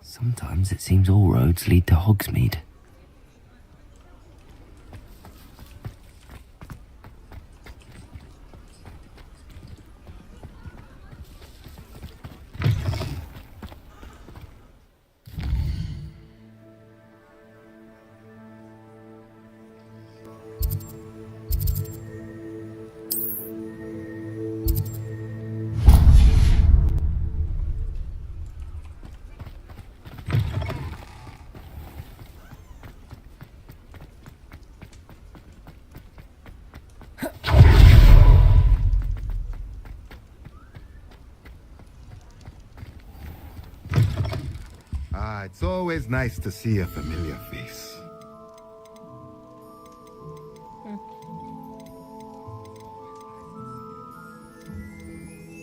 Sometimes it seems all roads lead to Hogsmeade. It's always nice to see a familiar face.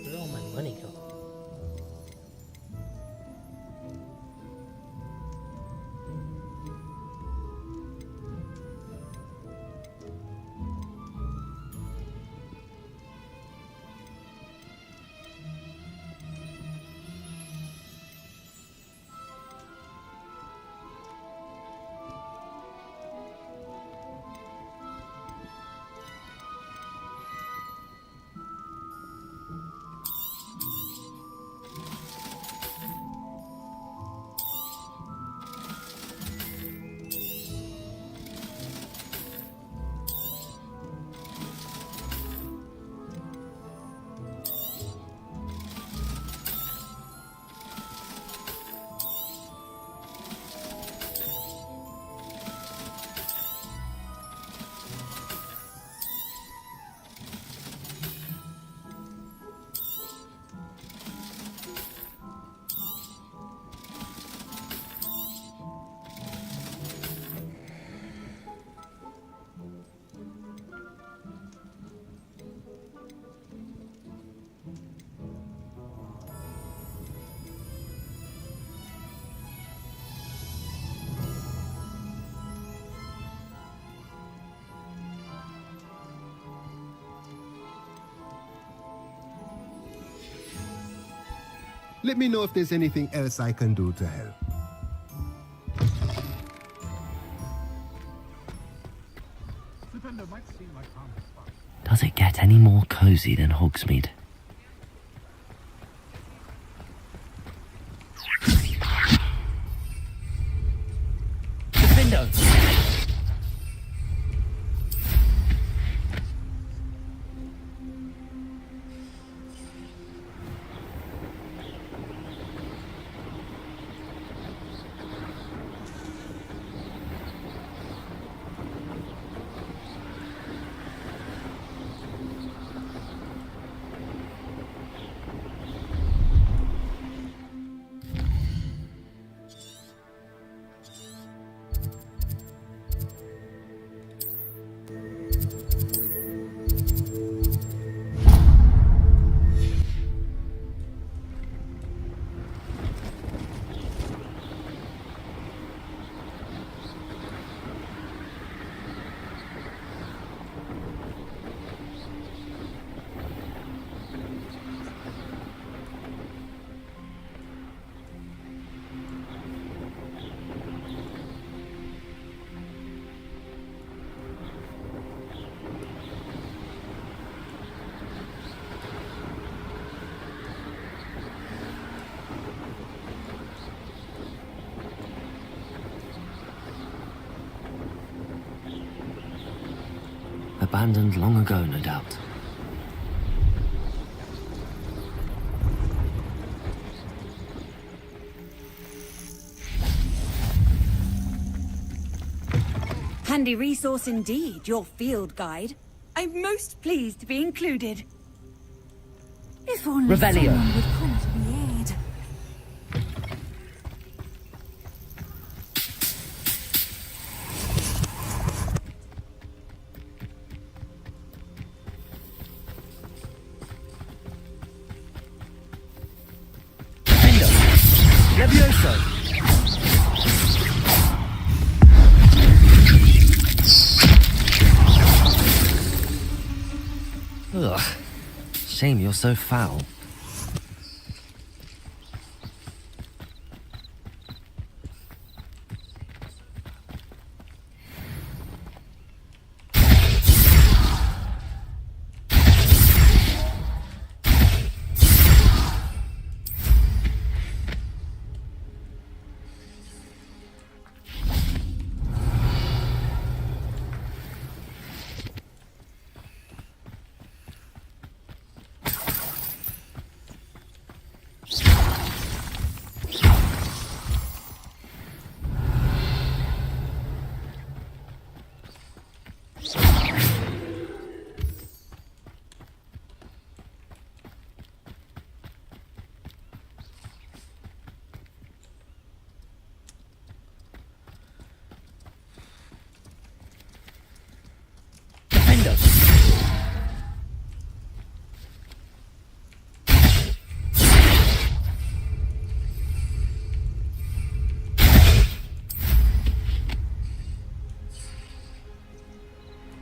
Where'd all my money go? Let me know if there's anything else I can do to help. Does it get any more cozy than Hogsmeade? Defendo! Abandoned long ago, no doubt. Handy resource indeed, your field guide. I'm most pleased to be included. If only Revelio. someone would come to the aid. Levioso! Ugh. Shame you're so foul.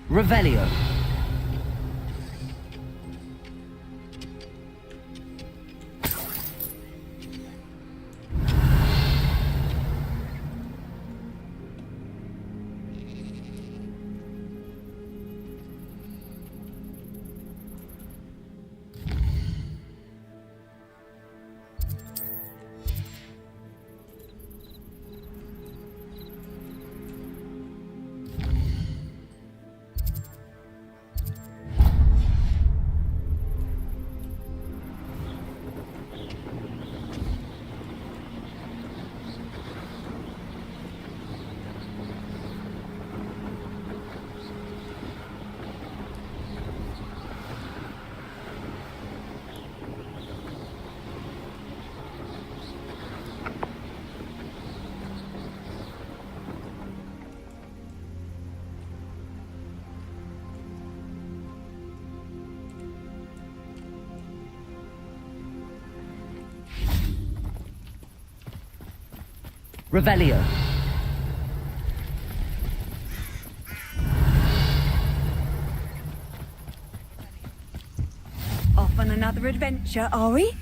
Revelio. Revelio. Off on another adventure, are we?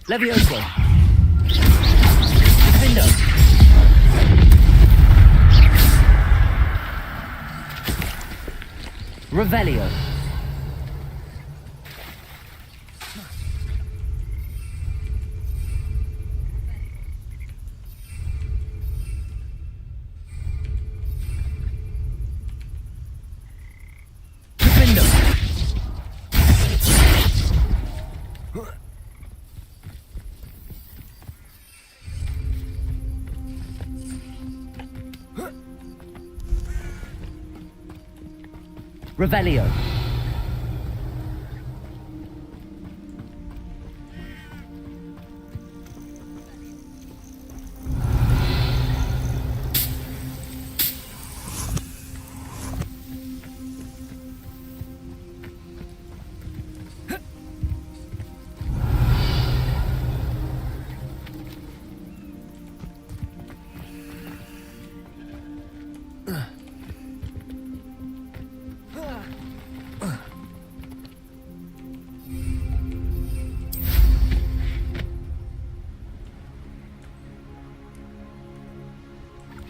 Levioso. Defender. Revelio. Defender. Revelio.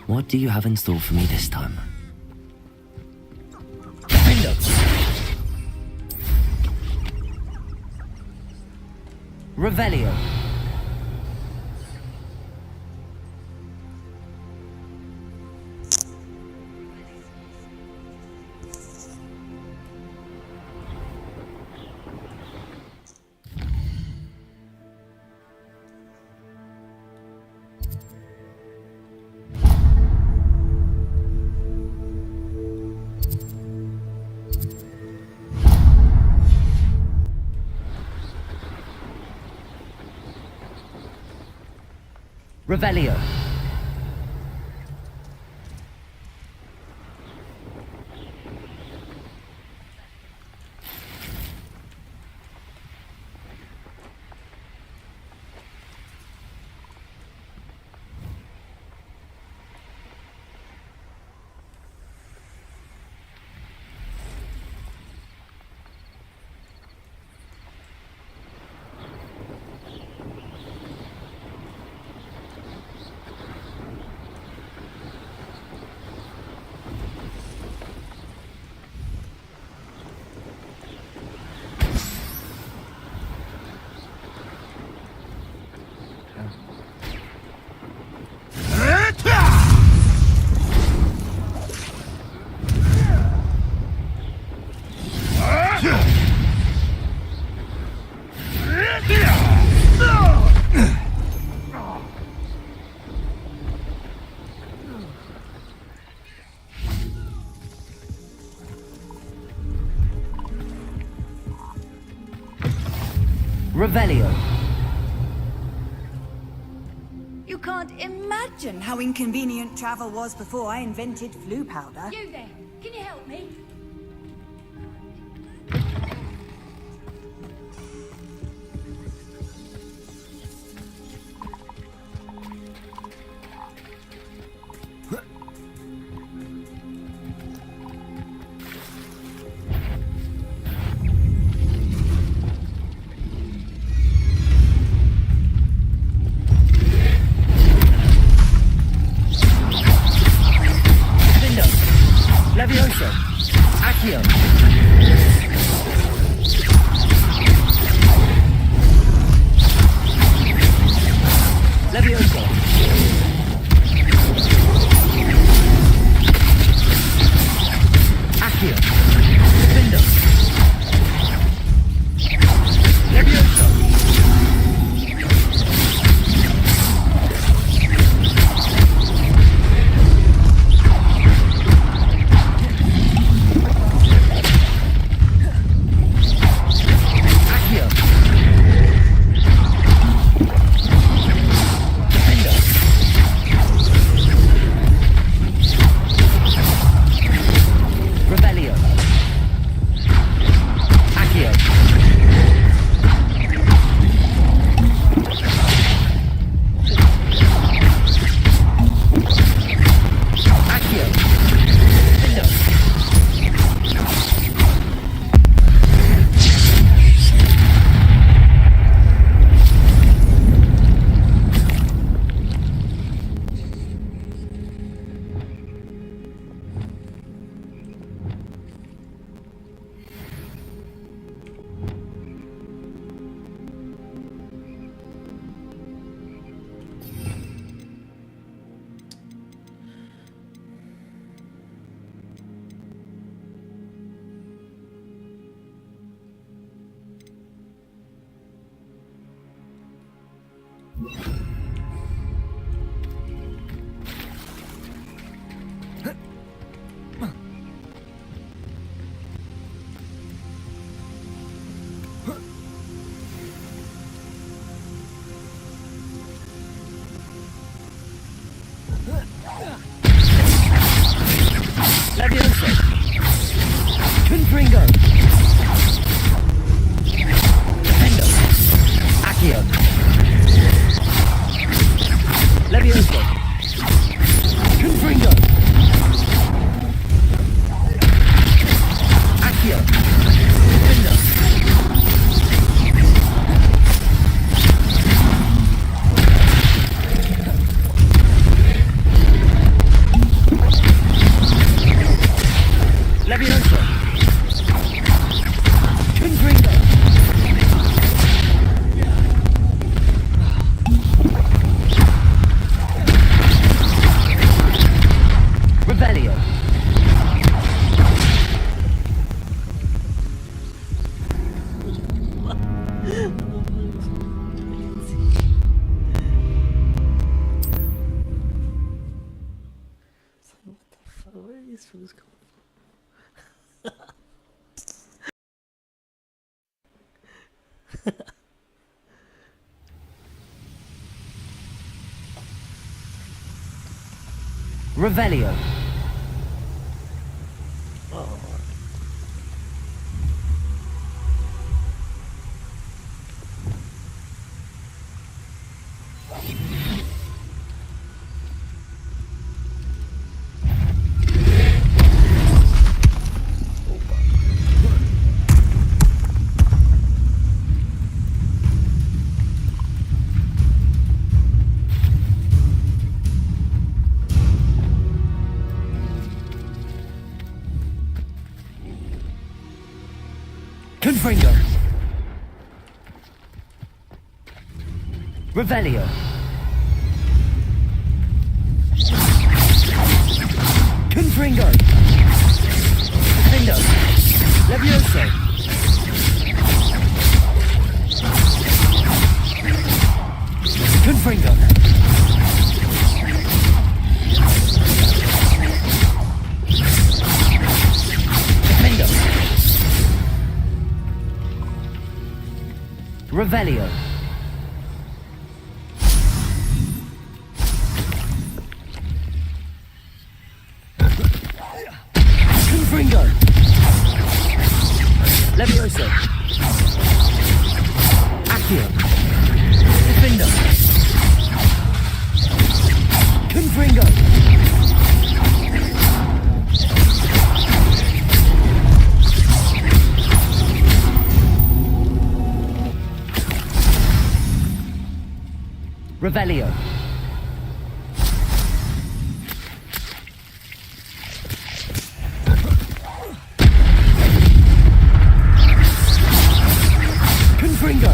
What do you have in store for me this time? Defender. Revelio. Revelio. Revelio. You can't imagine how inconvenient travel was before I invented flu powder. You there, can you help me? Levioso. Accio. Levioso. Accio. Defendo. Levioso. Revelio. Levioso. Confringo. Revelio. Where are these fools coming Revelio. Confringo. Revelio. Confringo. Defendo. Levioso. Confringo. Defendo. Revelio. Confringo. Levioso. Accio. Defendo. Confringo. Revelio. Confringo.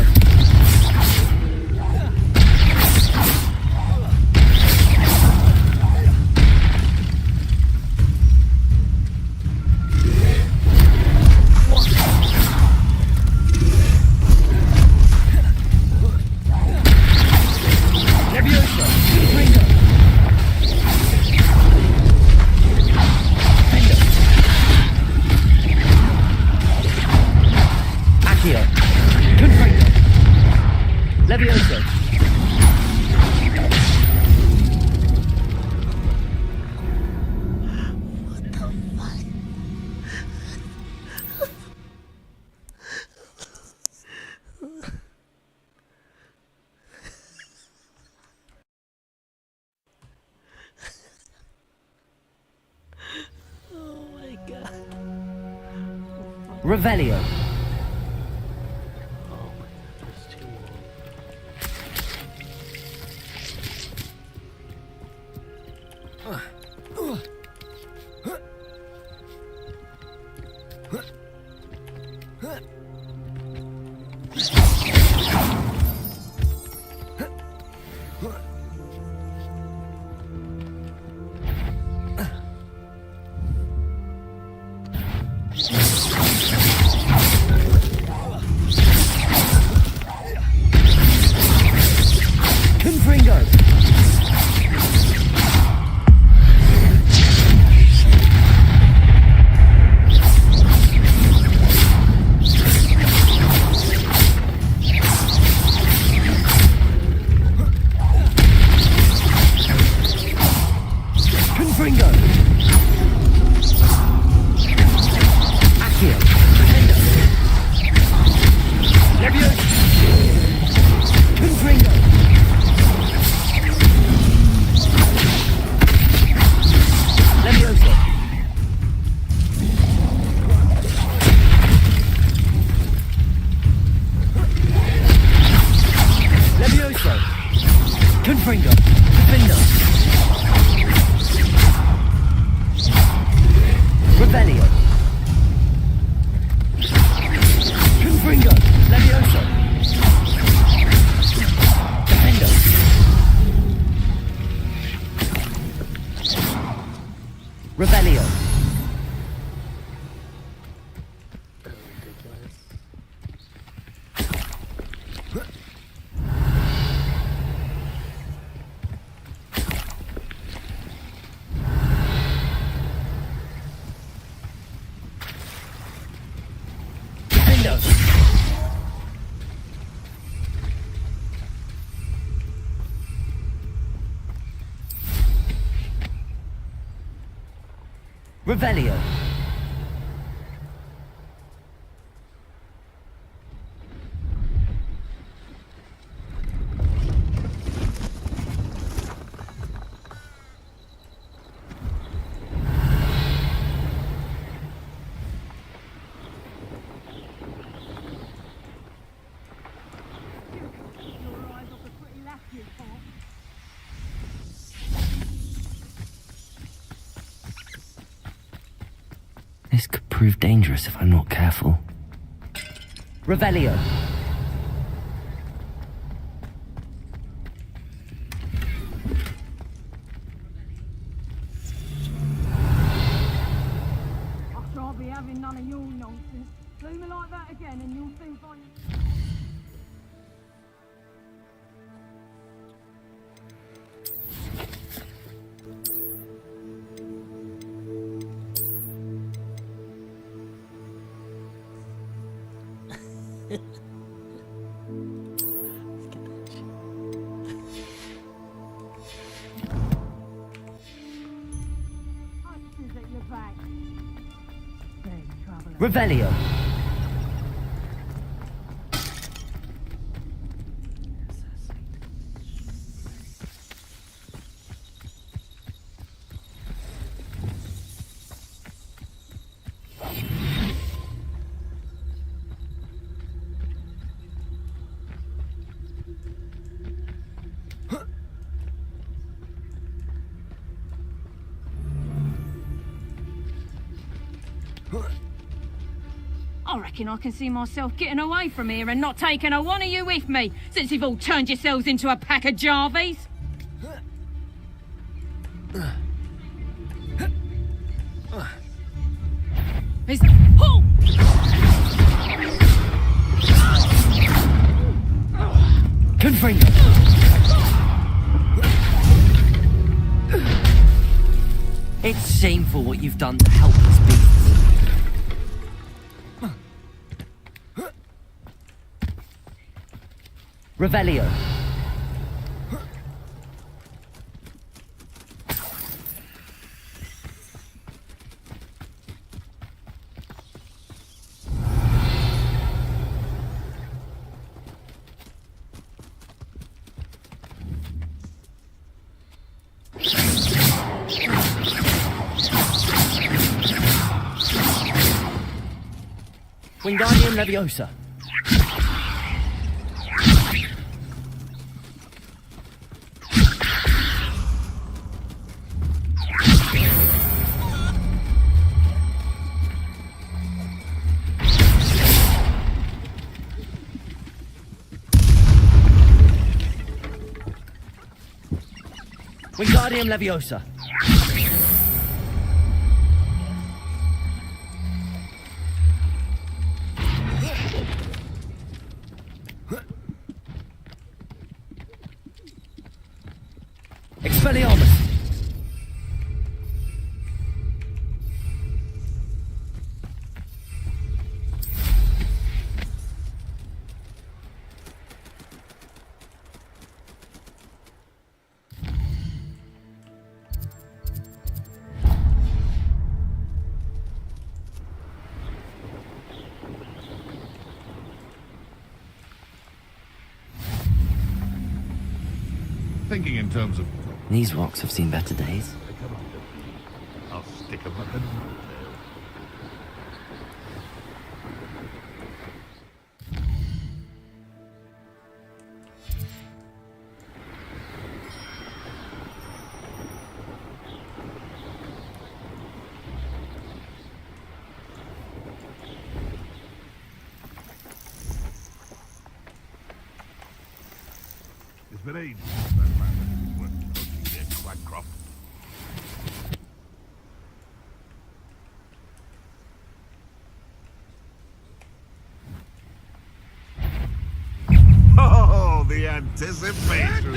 Levioso. Confringo. Defendo. Accio. Confringo. Levioso. Oh my god. Revelio. Oh my god, there's two more. Confringo. Confringo. Accio. Defendo. Levioso. Confringo. Levioso. Levioso. Confringo. Defendo. Revelio. Revelio. Ridiculous. Defendo. Revelio. This could prove dangerous if I'm not careful. Revelio. I shan't be having none of your nonsense. Do me like that again and you'll soon find... Hunters at your back. There's trouble. Revelio. I reckon I can see myself getting away from here and not taking a one of you with me, since you've all turned yourselves into a pack of Jarvies. Is oh! Confringo. It's shameful what you've done to helpless beasts. Revelio. Wingardium Leviosa. Wingardium Leviosa. Expelliarmus. Thinking in terms of... These rocks have seen better days. I'll stick 'em up in... It's been ages since that man was working there, Quackcroft. anticipation.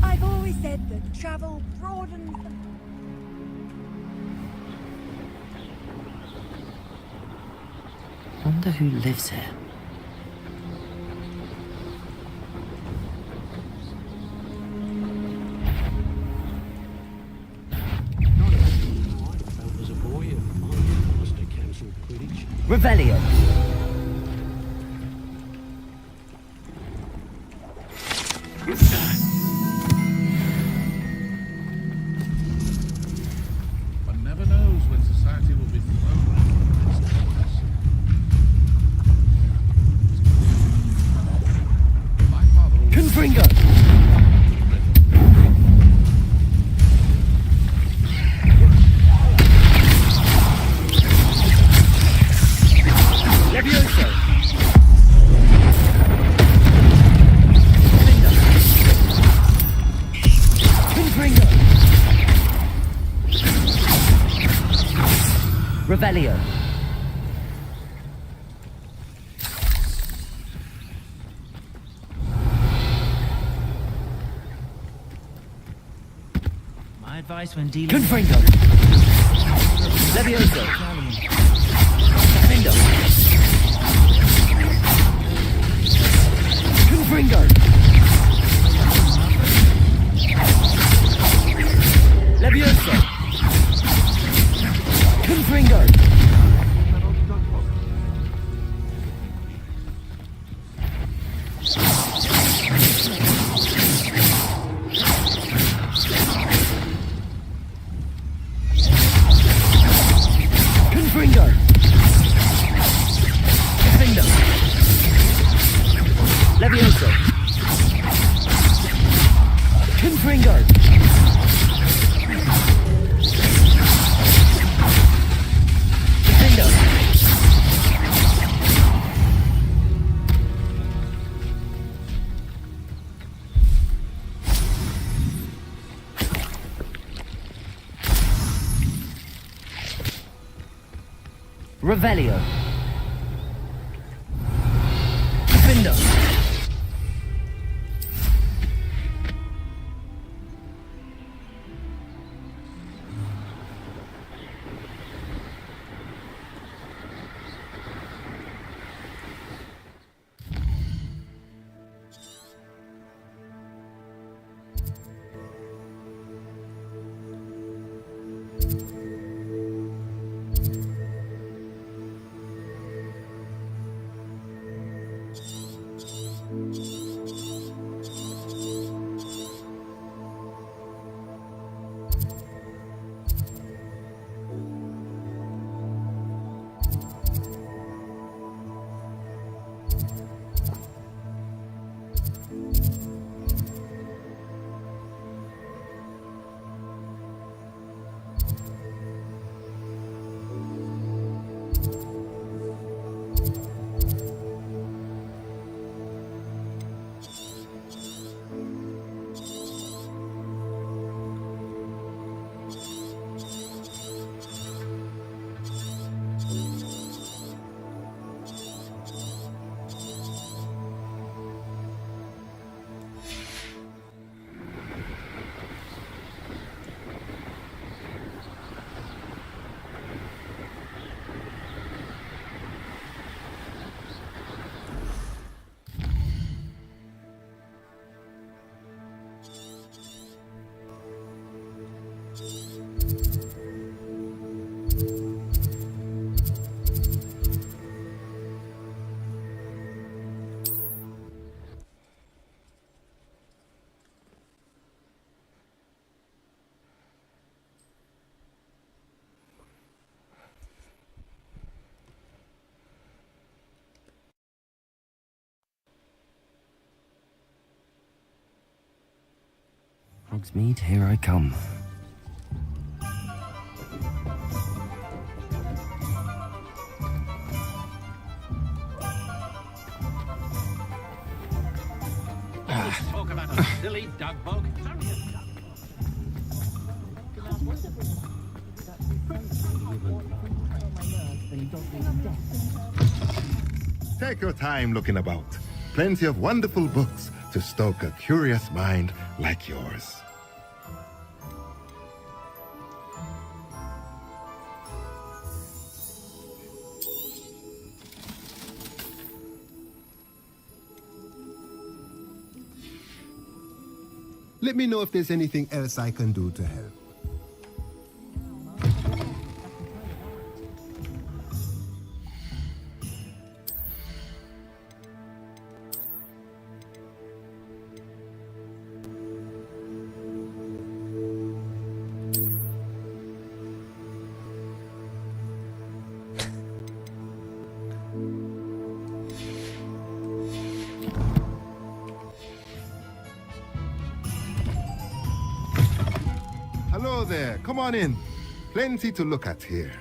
I've always said that travel broadens the... Wonder who lives here. Not everything I felt as a boy and my forced to cancel Quidditch. Revelio. One never knows when society will be thrown back into its chaos. My father always Confringo. Levioso. Confringo. Revelio. My advice when dealing Confringo. Levioso. Defendo. Confringo. Levioso. Confringo. Confringo. Defendo. Levioso. Confringo. Defendo. Revelio. Defendo. Hogsmeade, here I come. Talk about a silly dug bug. Take your time looking about. Plenty of wonderful books to stoke a curious mind like yours. Let me know if there's anything else I can do to help. Hello there, come on in. Plenty to look at here.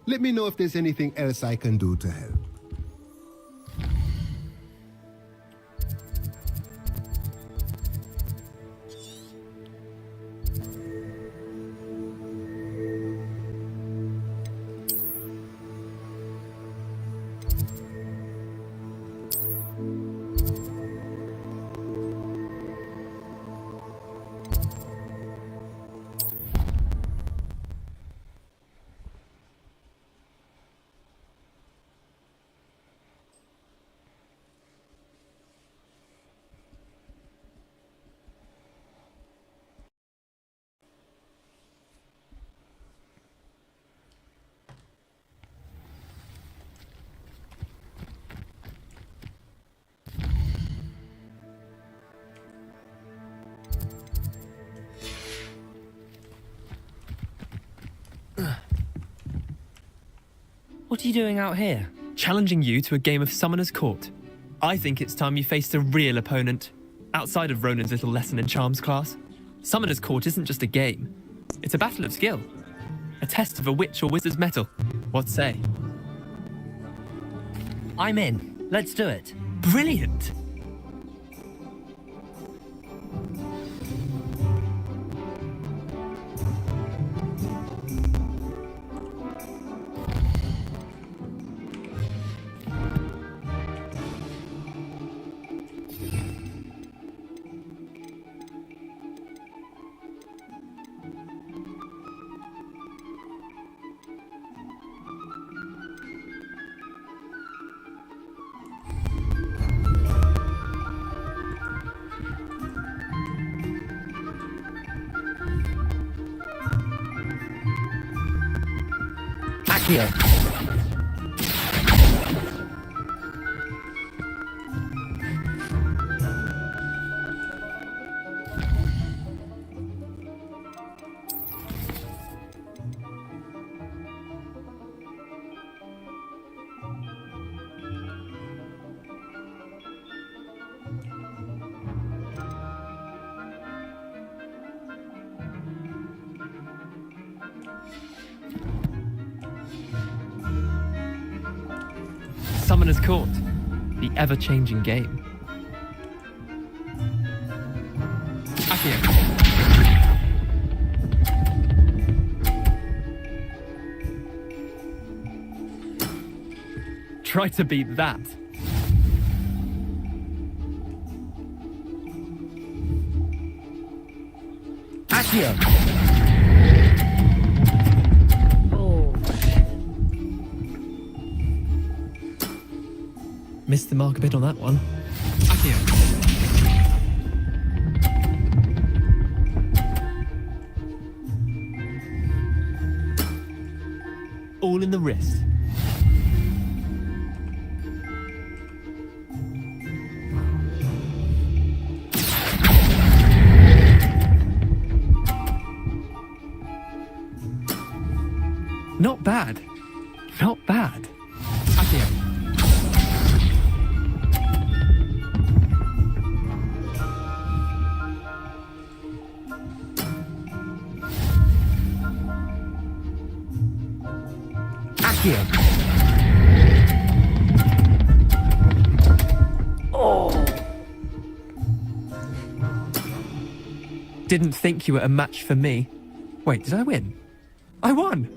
Let me know if there's anything else I can do to help. What are you doing out here? Challenging you to a game of Summoner's Court. I think it's time you faced a real opponent, outside of Ronan's little lesson in charms class. Summoner's Court isn't just a game. It's a battle of skill. A test of a witch or wizard's mettle. What say? I'm in. Let's do it. Brilliant! Here. Summoner's Court, the ever-changing game. Accio. Try to beat that. Accio. Missed the mark a bit on that one. Accio. All in the wrist. Not bad. Not bad. Accio. Accio. Didn't think you were a match for me. Wait, did I win? I won!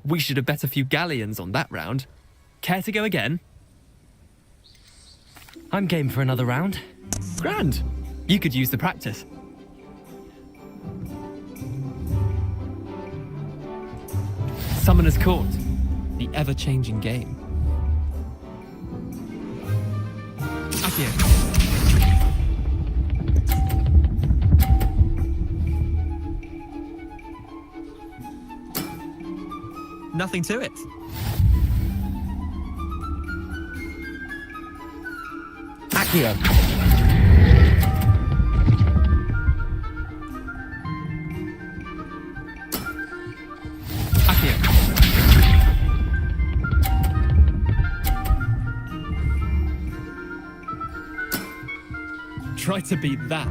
We should have bet a few galleons on that round. Care to go again? I'm game for another round. Grand. You could use the practice. Summoner's Court. The ever-changing game. Accio. Nothing to it. Accio. Accio. Try to beat that.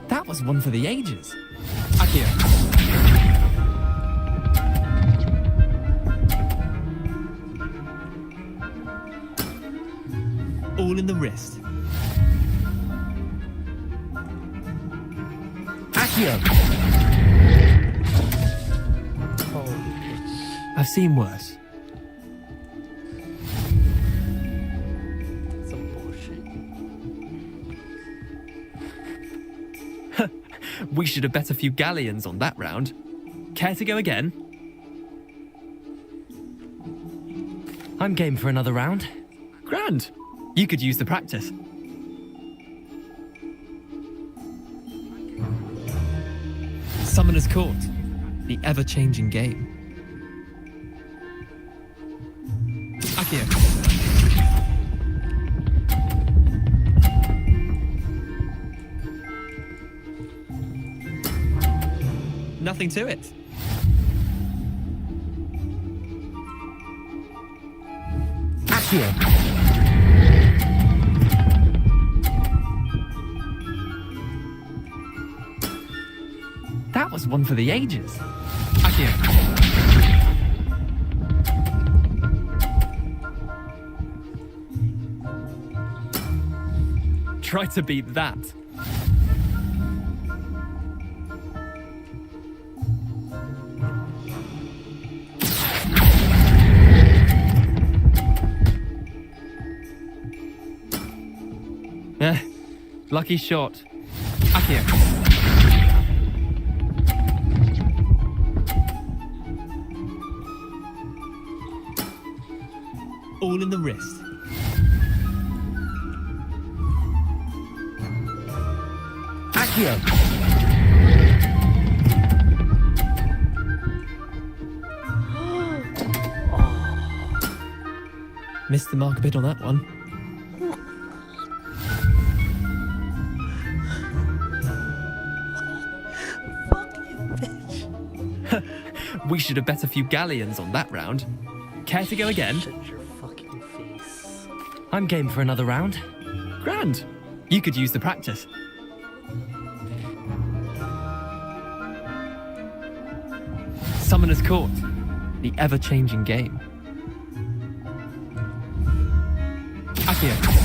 That was one for the ages. Accio. All in the wrist. Accio. I've seen worse. Some bullshit. We should have bet a few galleons on that round. Care to go again? I'm game for another round. Grand. You could use the practice. Summoner's Court. The ever-changing game. Accio. Nothing to it. Accio. That was one for the ages. Accio. Try to beat that. Lucky shot. Accio. All in the wrist. Accio. Missed the mark a bit on that one. We should have bet a few galleons on that round. Care to go again? Shut your fucking face. I'm game for another round. Grand. You could use the practice. Summoner's Court. The ever-changing game. Accio.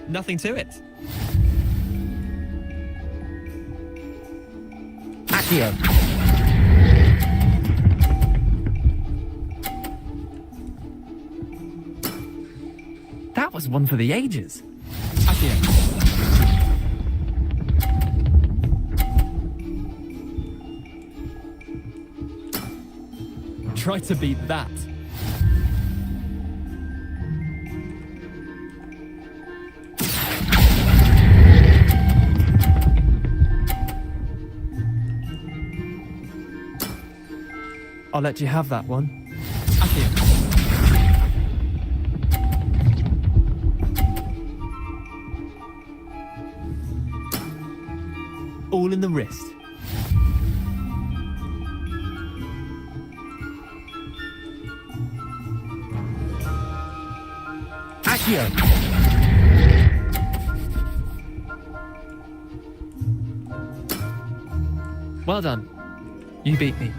Nothing to it. Accio. That was one for the ages. Accio. Try to beat that. I'll let you have that one. Accio. jewel in the wrist. Accio! Well done. You beat me.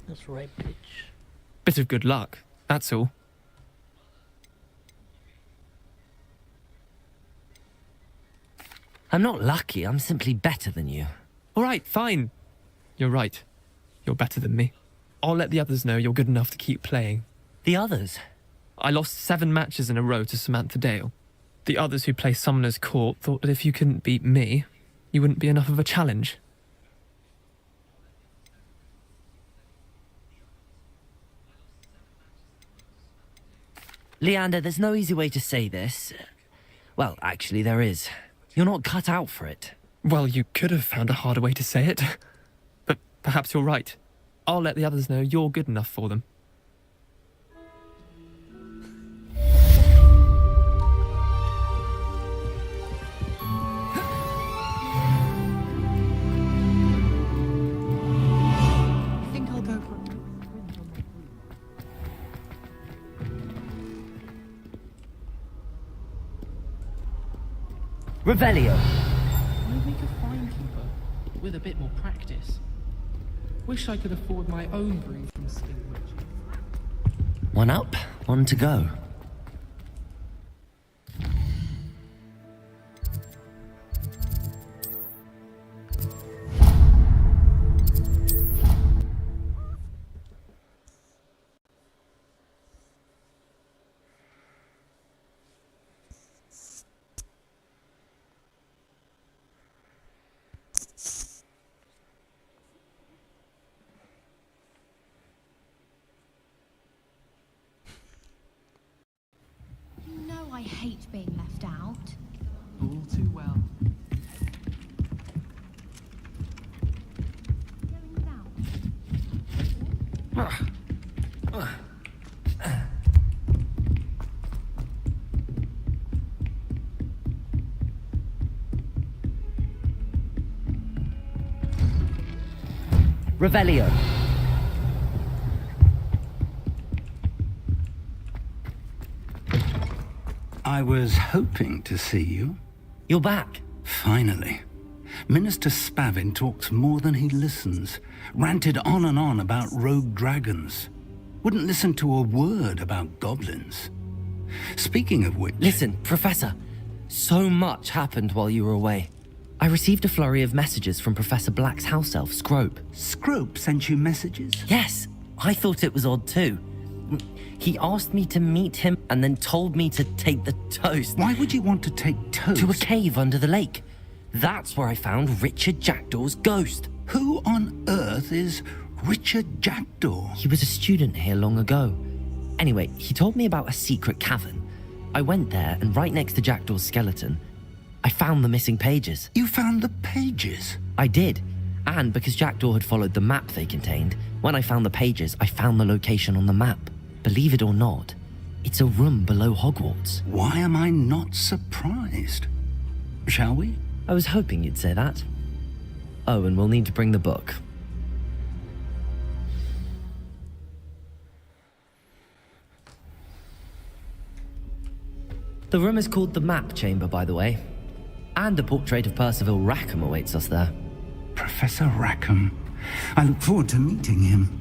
That's right, bitch. Bit of good luck, that's all. I'm not lucky, I'm simply better than you. All right, fine. You're right. You're better than me. I'll let the others know you're good enough to keep playing. The others? I lost 7 matches in a row to Samantha Dale. The others who play Summoner's Court thought that if you couldn't beat me, you wouldn't be enough of a challenge. Leander, there's no easy way to say this. Well, actually, there is. You're not cut out for it. Well, you could have found a harder way to say it. But perhaps you're right. I'll let the others know you're good enough for them. Revelio. I make a fine keeper with a bit more practice. Wish I could afford my own brew from Skinwich. One up, one to go. I hate being left out. All too well. Revelio. I was hoping to see you. You're back. Finally. Minister Spavin talks more than he listens. Ranted on and on about rogue dragons. Wouldn't listen to a word about goblins. Speaking of which... Listen, Professor. So much happened while you were away. I received a flurry of messages from Professor Black's house elf, Scrope. Scrope sent you messages? Yes. I thought it was odd too. He asked me to meet him and then told me to take the toast. Why would you want to take toast? To a cave under the lake. That's where I found Richard Jackdaw's ghost. Who on earth is Richard Jackdaw? He was a student here long ago. Anyway, he told me about a secret cavern. I went there, and right next to Jackdaw's skeleton, I found the missing pages. You found the pages? I did. And because Jackdaw had followed the map they contained, when I found the pages, I found the location on the map. Believe it or not, it's a room below Hogwarts. Why am I not surprised? Shall we? I was hoping you'd say that. Oh, and we'll need to bring the book. The room is called the Map Chamber, by the way. And a portrait of Percival Rackham awaits us there. Professor Rackham. I look forward to meeting him.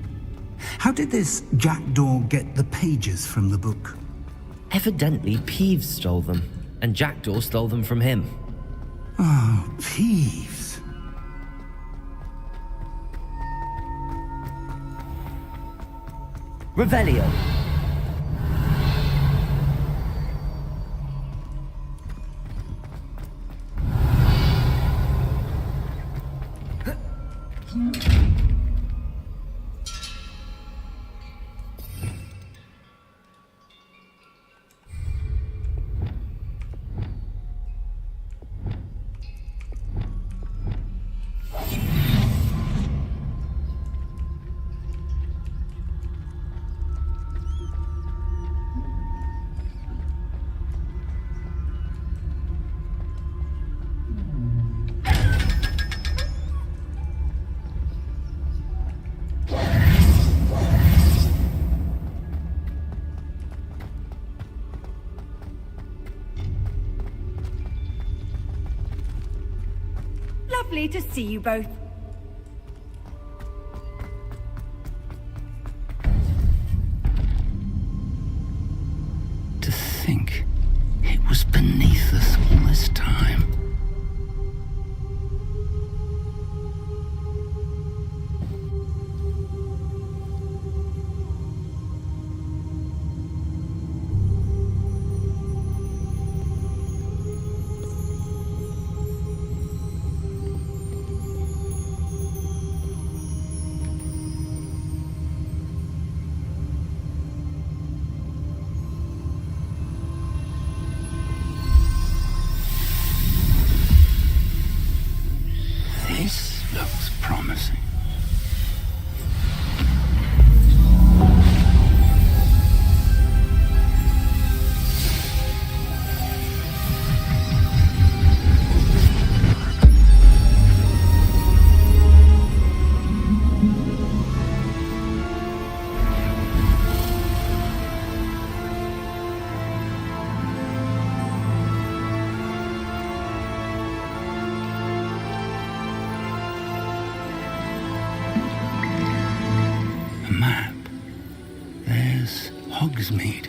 How did this Jackdaw get the pages from the book? Evidently, Peeves stole them, and Jackdaw stole them from him. Oh, Peeves. Revelio. Lovely to see you both. To think it was beneath us all this time. This looks promising. Map. There's Hogsmeade.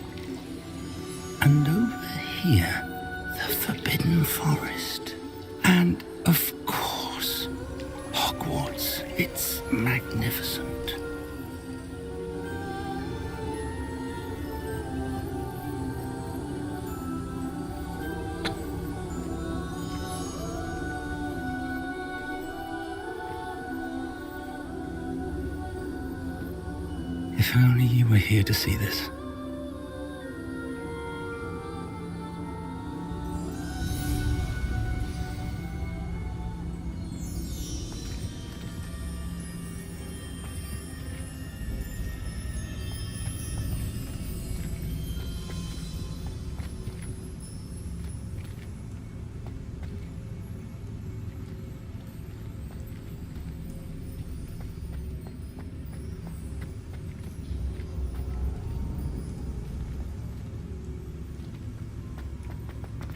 And over here, the Forbidden Forest. And, of course, Hogwarts. It's magnificent. If only you were here to see this.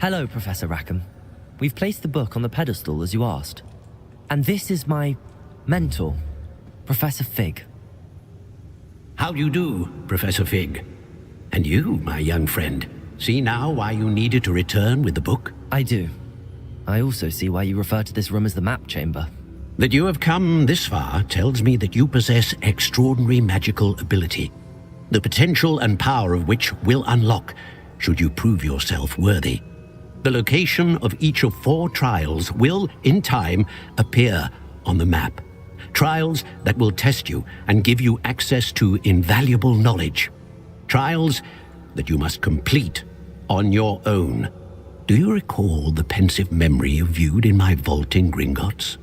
Hello, Professor Rackham. We've placed the book on the pedestal as you asked. And this is my mentor, Professor Fig. How do you do, Professor Fig? And you, my young friend, see now why you needed to return with the book? I do. I also see why you refer to this room as the map chamber. That you have come this far tells me that you possess extraordinary magical ability, the potential and power of which will unlock should you prove yourself worthy. The location of each of 4 trials will, in time, appear on the map. Trials that will test you and give you access to invaluable knowledge. Trials that you must complete on your own. Do you recall the pensive memory you viewed in my vault in Gringotts?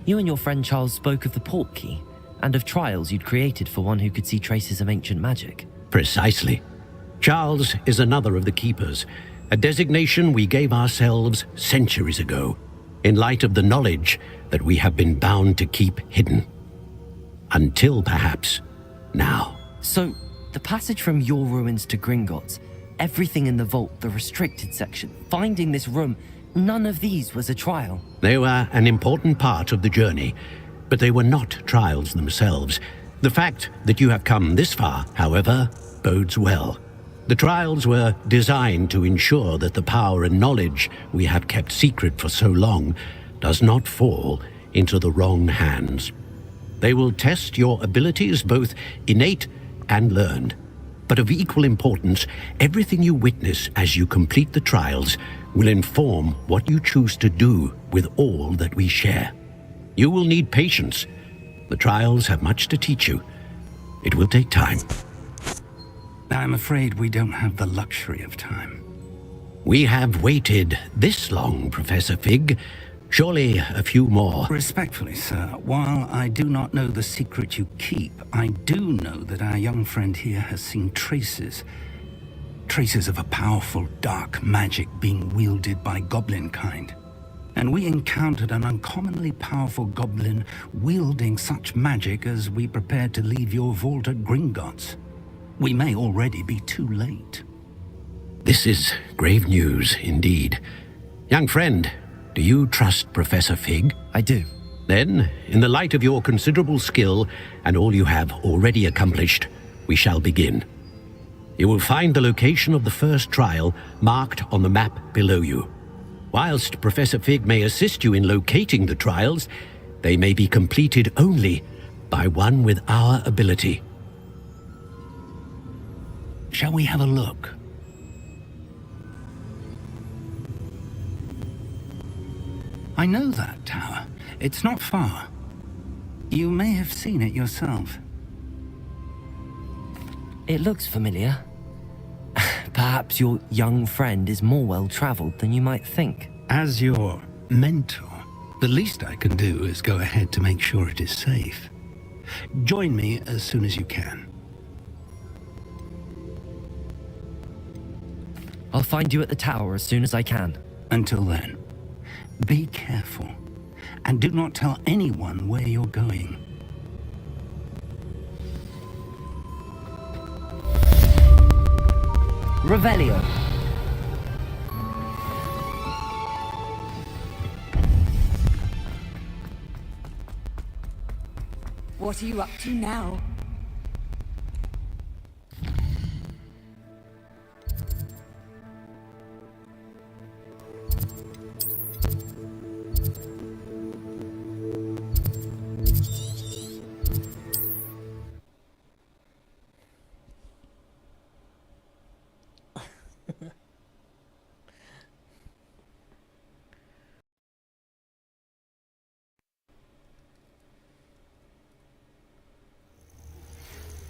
You and your friend Charles spoke of the portkey and of trials you'd created for one who could see traces of ancient magic. Precisely. Charles is another of the Keepers, a designation we gave ourselves centuries ago, in light of the knowledge that we have been bound to keep hidden. Until perhaps now. So, the passage from your ruins to Gringotts, everything in the vault, the restricted section, finding this room, none of these was a trial. They were an important part of the journey, but they were not trials themselves. The fact that you have come this far, however, bodes well. The trials were designed to ensure that the power and knowledge we have kept secret for so long does not fall into the wrong hands. They will test your abilities, both innate and learned. But of equal importance, everything you witness as you complete the trials will inform what you choose to do with all that we share. You will need patience. The trials have much to teach you. It will take time. I'm afraid we don't have the luxury of time. We have waited this long, Professor Fig. Surely a few more. Respectfully, sir, while I do not know the secret you keep, I do know that our young friend here has seen traces of a powerful dark magic being wielded by goblin kind. And we encountered an uncommonly powerful goblin wielding such magic as we prepared to leave your vault at Gringotts. We may already be too late. This is grave news indeed. Young friend, do you trust Professor Fig? I do. Then, in the light of your considerable skill and all you have already accomplished, we shall begin. You will find the location of the first trial marked on the map below you. Whilst Professor Fig may assist you in locating the trials, they may be completed only by one with our ability. Shall we have a look? I know that tower. It's not far. You may have seen it yourself. It looks familiar. Perhaps your young friend is more well-traveled than you might think. As your mentor, the least I can do is go ahead to make sure it is safe. Join me as soon as you can. I'll find you at the tower as soon as I can. Until then, be careful, and do not tell anyone where you're going. Revelio. What are you up to now?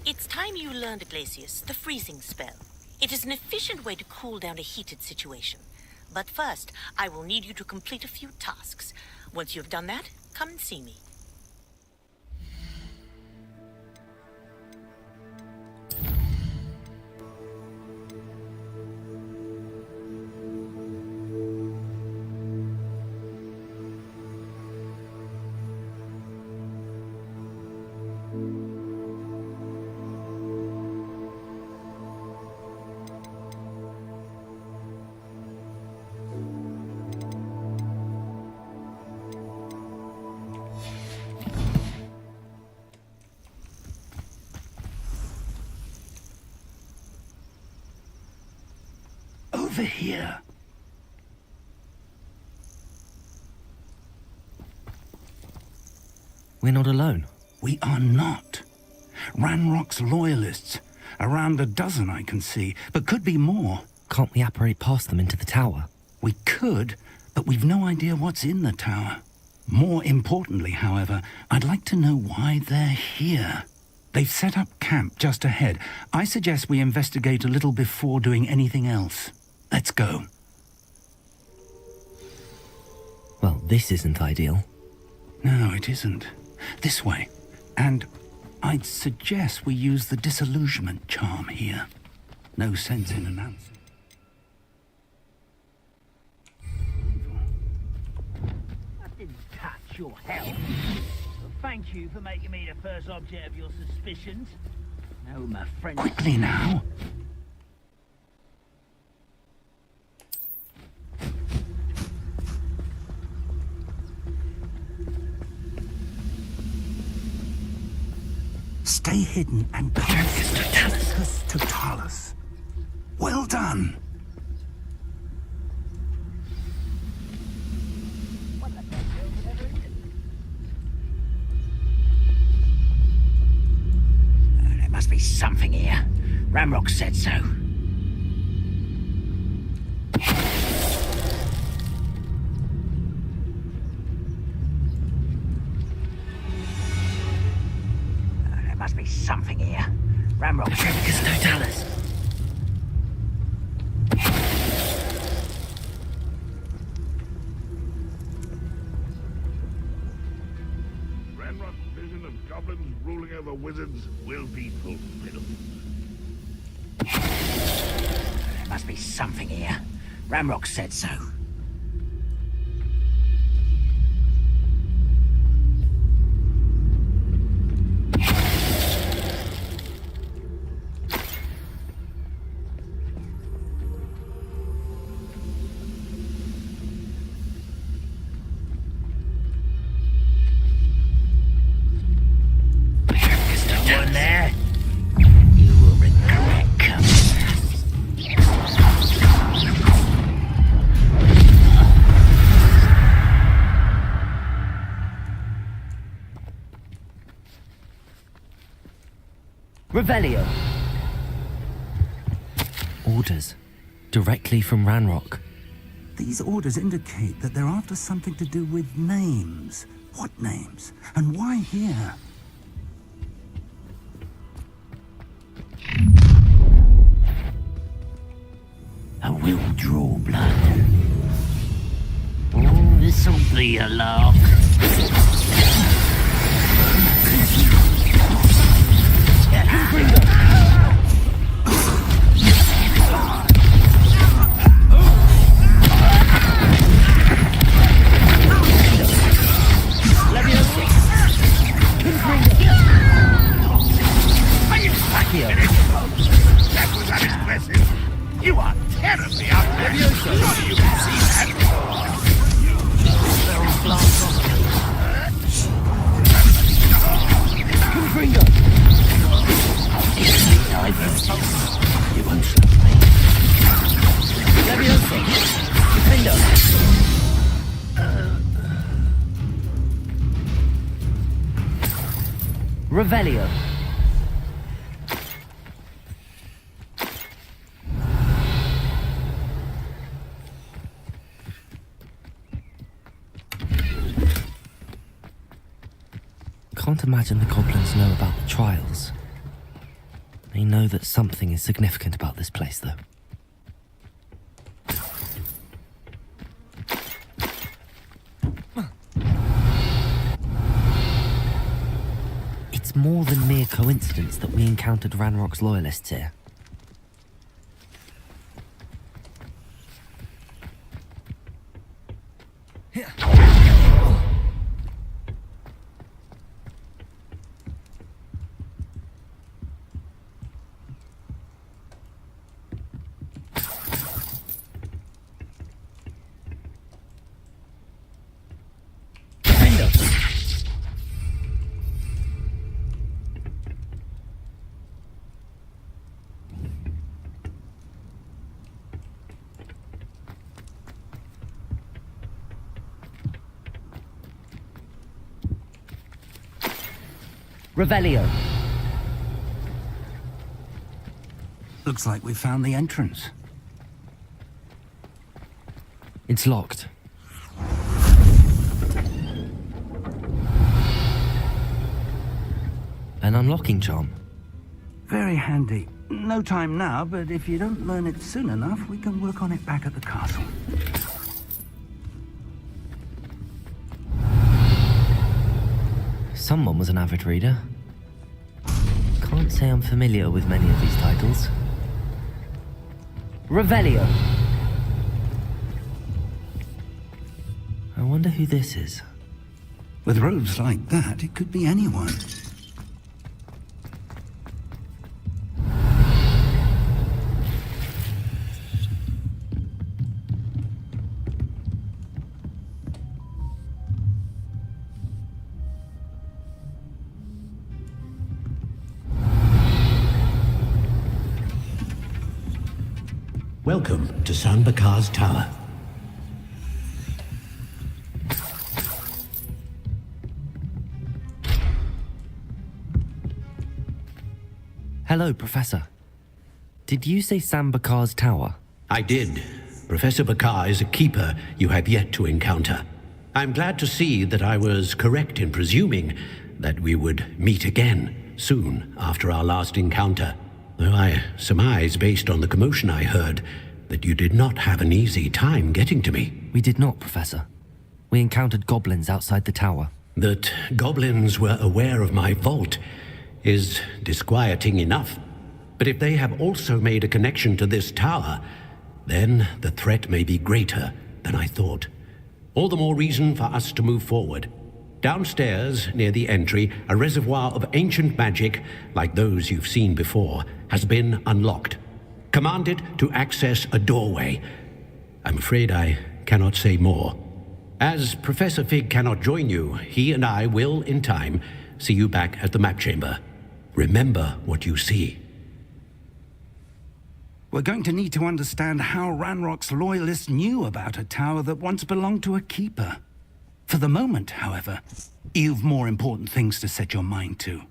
It's time you learned, Glacius, the freezing spell. It is an efficient way to cool down a heated situation. But first, I will need you to complete a few tasks. Once you have done that, come and see me. Over here. We're not alone. We are not. Ranrock's loyalists. Around a dozen I can see, but could be more. Can't we apparate past them into the tower? We could, but we've no idea what's in the tower. More importantly, however, I'd like to know why they're here. They've set up camp just ahead. I suggest we investigate a little before doing anything else. Let's go. Well, this isn't ideal. No, it isn't. This way. And I'd suggest we use the disillusionment charm here. No sense in announcing. I didn't touch your health. Well, thank you for making me the first object of your suspicions. No, my friend. Quickly now. Stay hidden and Totalis. Totalis. Well done. There must be something here. Ramrock said so. Must be something here. Ramrock. Totalis. Ranrock's vision of goblins ruling over wizards will be fulfilled. There must be something here. Ramrock said so. Revelio. Orders. Directly from Ranrock. These orders indicate that they're after something to do with names. What names? And why here? I will draw blood. Oh, this'll be a lark. That was unimpressive. You are terribly outmatched. Surely you can see that. You won't stop me. Revelio. Can't imagine the goblins know about the trials. They know that something is significant about this place, though. It's more than mere coincidence that we encountered Ranrock's loyalists here. Revelio. Looks like we found the entrance. It's locked. An unlocking charm. Very handy. No time now, but if you don't learn it soon enough, we can work on it back at the castle. Someone was an avid reader. Can't say I'm familiar with many of these titles. Revelio. I wonder who this is. With robes like that, it could be anyone. Welcome to San Bakar's Tower. Hello, Professor. Did you say Sam Bakar's tower? I did. Professor Bakar is a keeper you have yet to encounter. I'm glad to see that I was correct in presuming that we would meet again soon after our last encounter. Though I surmise, based on the commotion I heard, that you did not have an easy time getting to me. We did not, Professor. We encountered goblins outside the tower. That goblins were aware of my vault is disquieting enough. But if they have also made a connection to this tower, then the threat may be greater than I thought. All the more reason for us to move forward. Downstairs, near the entry, a reservoir of ancient magic, like those you've seen before, has been unlocked. Commanded to access a doorway. I'm afraid I cannot say more. As Professor Fig cannot join you, he and I will, in time, see you back at the map chamber. Remember what you see. We're going to need to understand how Ranrock's loyalists knew about a tower that once belonged to a keeper. For the moment, however, you've more important things to set your mind to.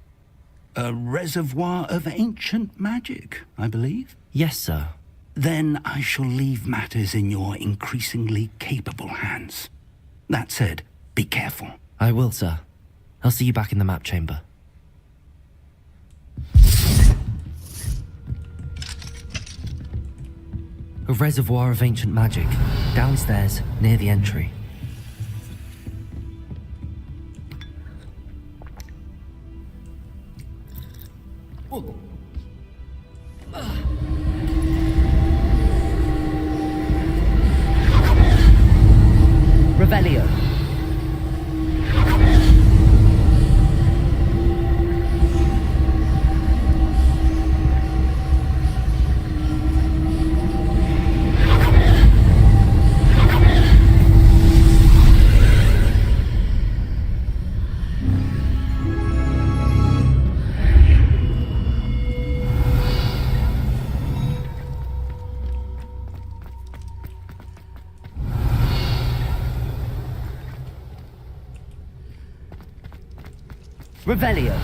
A reservoir of ancient magic, I believe? Yes, sir. Then I shall leave matters in your increasingly capable hands. That said, be careful. I will, sir. I'll see you back in the map chamber. A reservoir of ancient magic, downstairs, near the entry. Revelio. Revelio.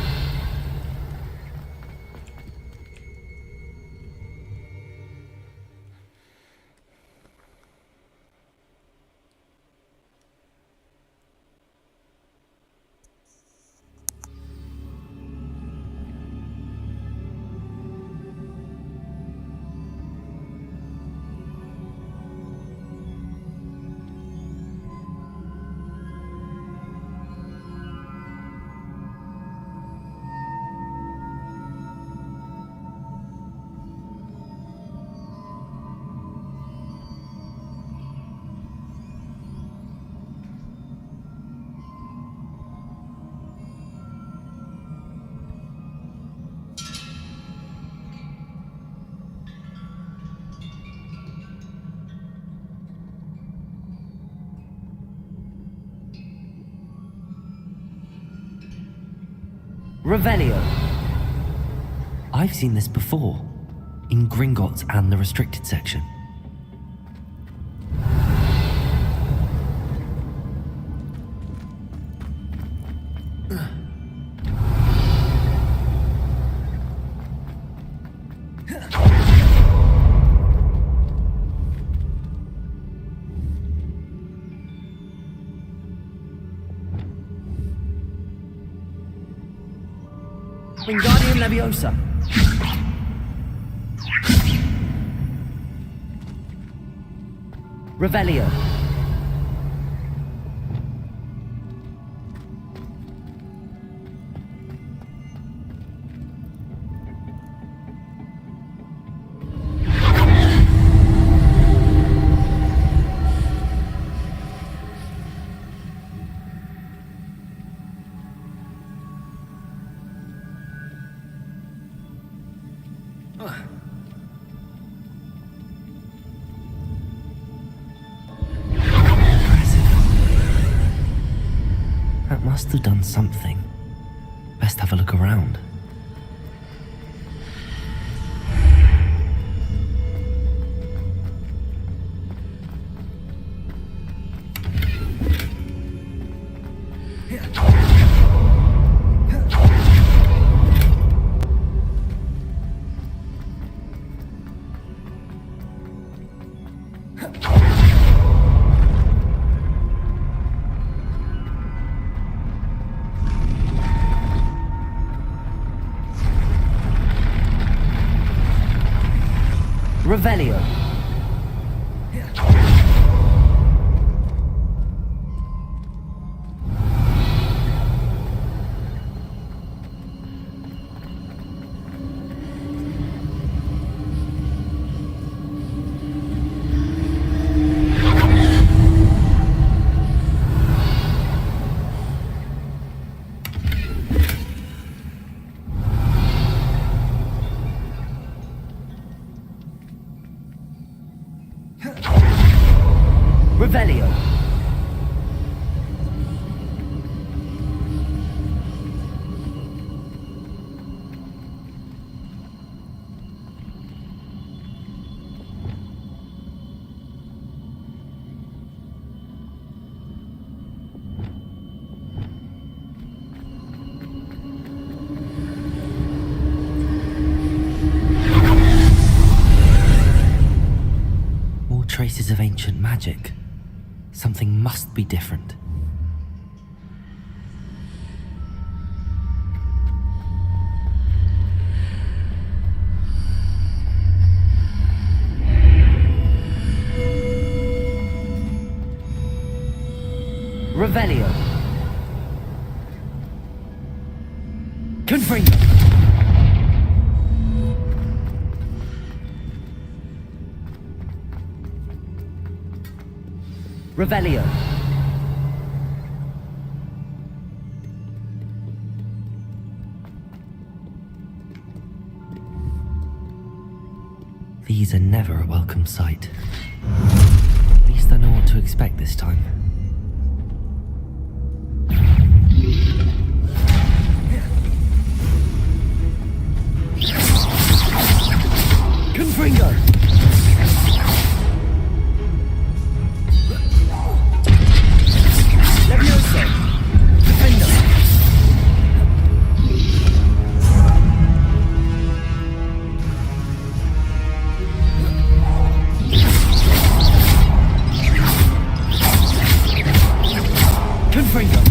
Revelio. I've seen this before, in Gringotts and the restricted section. Wingardium Leviosa. Revelio. That must have done something. Best have a look around. Revelio. Revelio. ancient magic. Something must be different. Revelio. Confringo. Revelio. These are never a welcome sight. At least I know what to expect this time. Confringo. Levioso. Defendo. Confringo.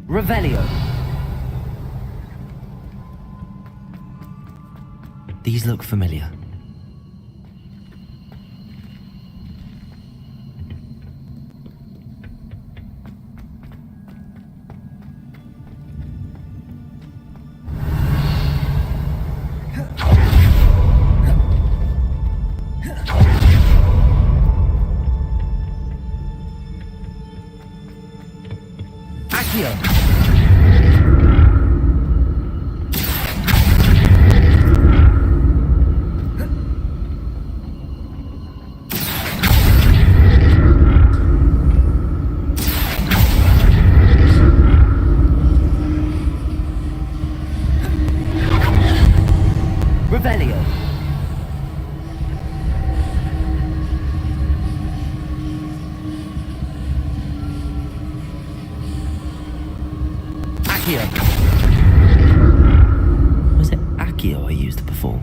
Revelio. These look familiar. Was it Accio I used before?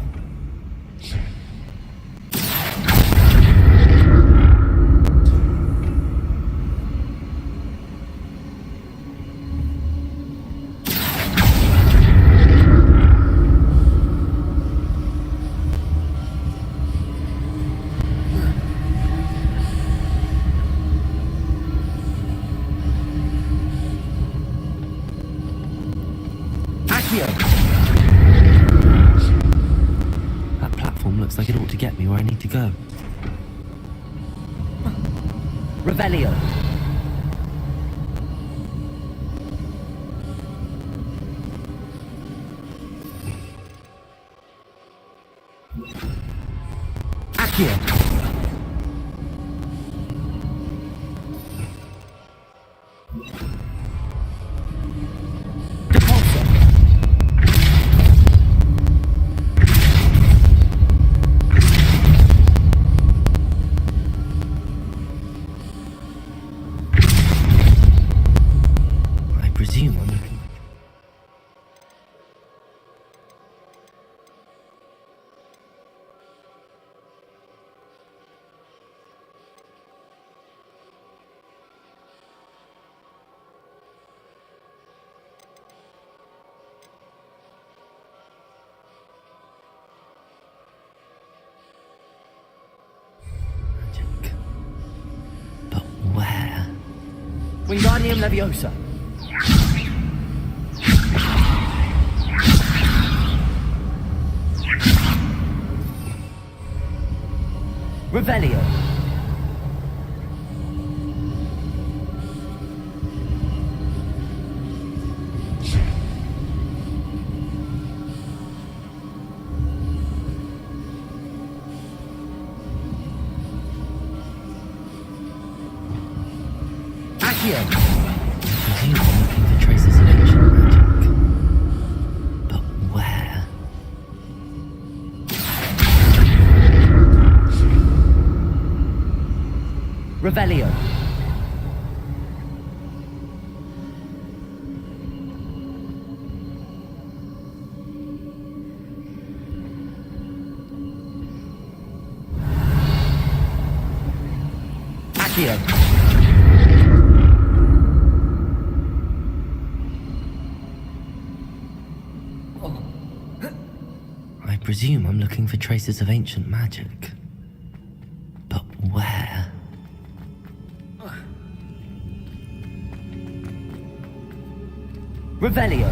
That platform looks like it ought to get me where I need to go. Revelio. Accio. Wingardium Leviosa. Revelio. Accio. I presume I'm looking for traces of ancient magic. But where? Revelio. Accio. I presume I'm looking for traces of ancient magic. But where? Revelio.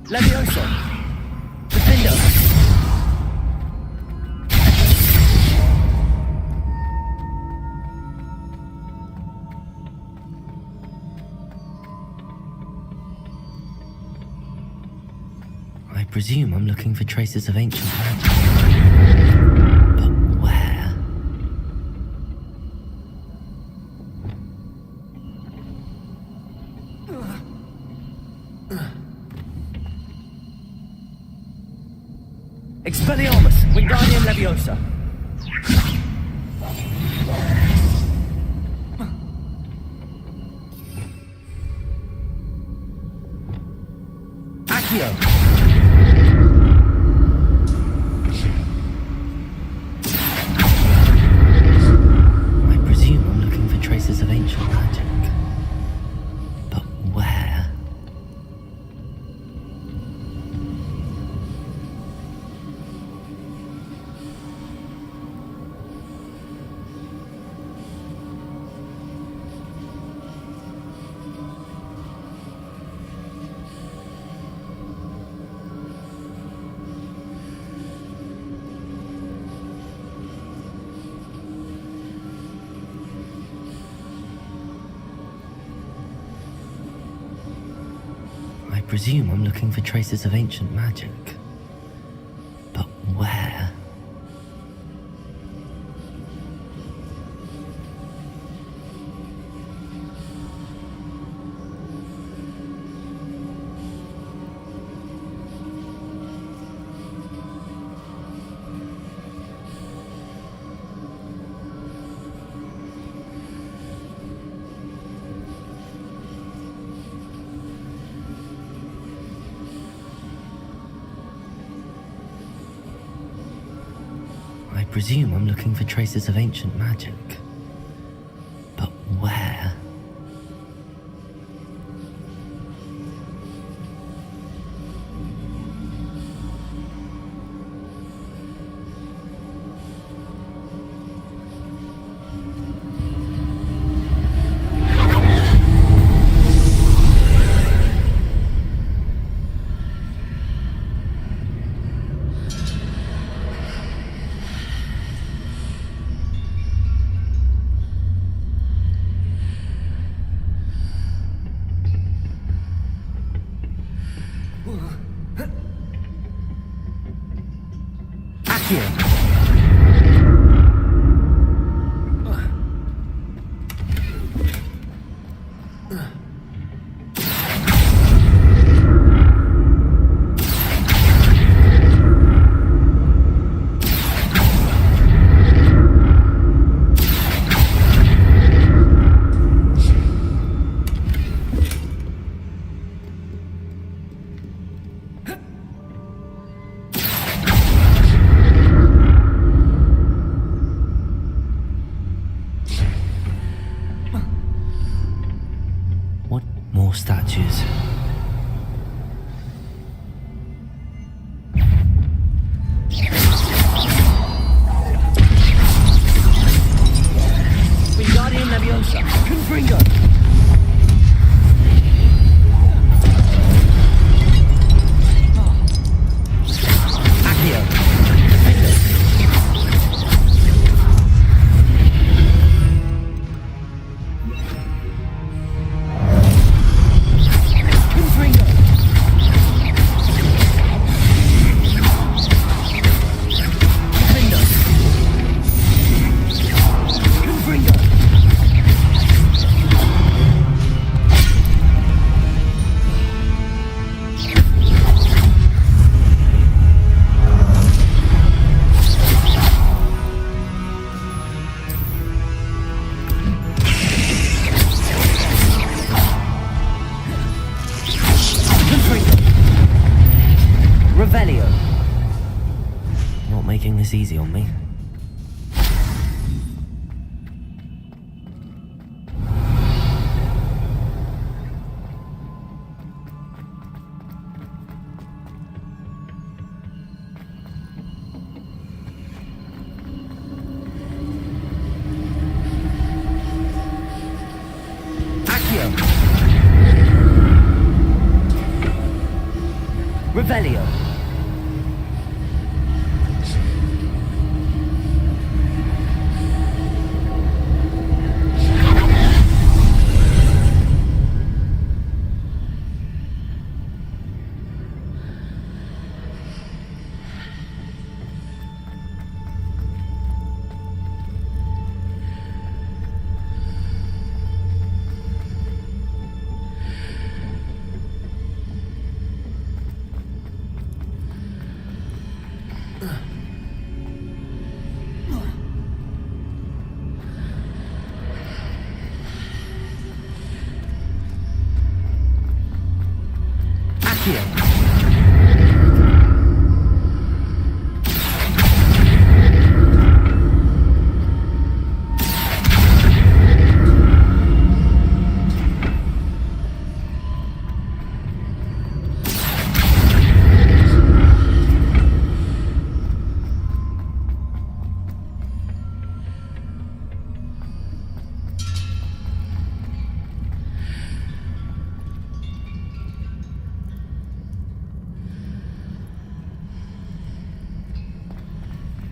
Levioso. Defendo. I presume I'm looking for traces of ancient magic. But where? Expelliarmus, Wingardium Leviosa. Accio. Traces of ancient magic. But where? I presume I'm looking for traces of ancient magic. But where? I presume I'm looking for traces of ancient magic. But where? Accio. More statues. Wingardium Leviosa. Confringo. this easy on me. Revelio.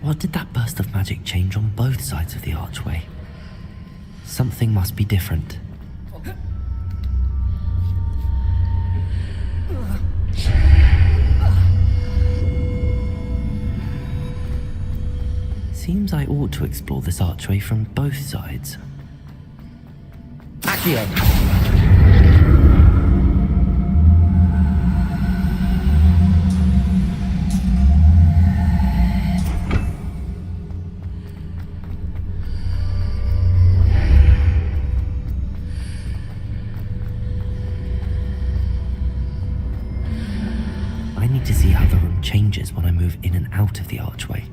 What did that burst of magic change on both sides of the archway? Something must be different. Seems I ought to explore this archway from both sides. Accio. I need to see how the room changes when I move in and out of the archway.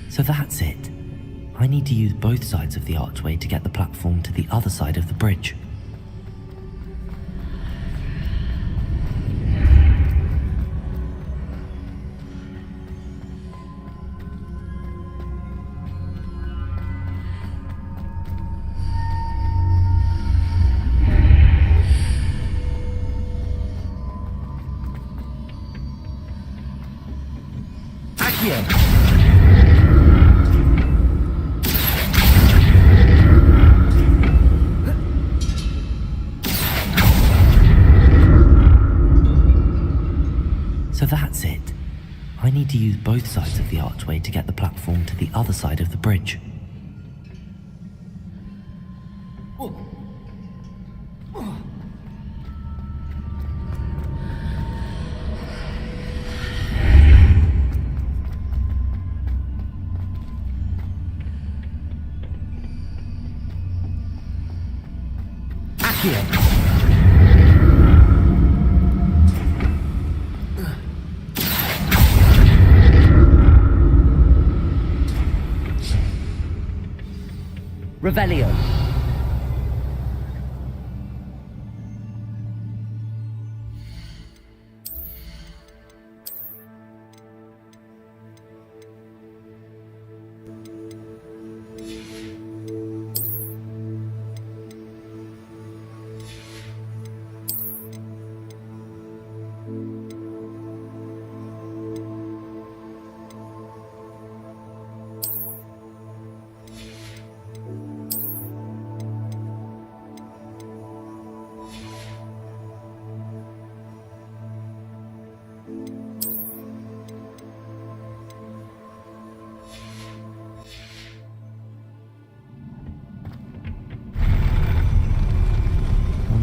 So that's it. I need to use both sides of the archway to get the platform to the other side of the bridge. Accio. So that's it. I need to use both sides of the archway to get the platform to the other side of the bridge. Accio. Revelio.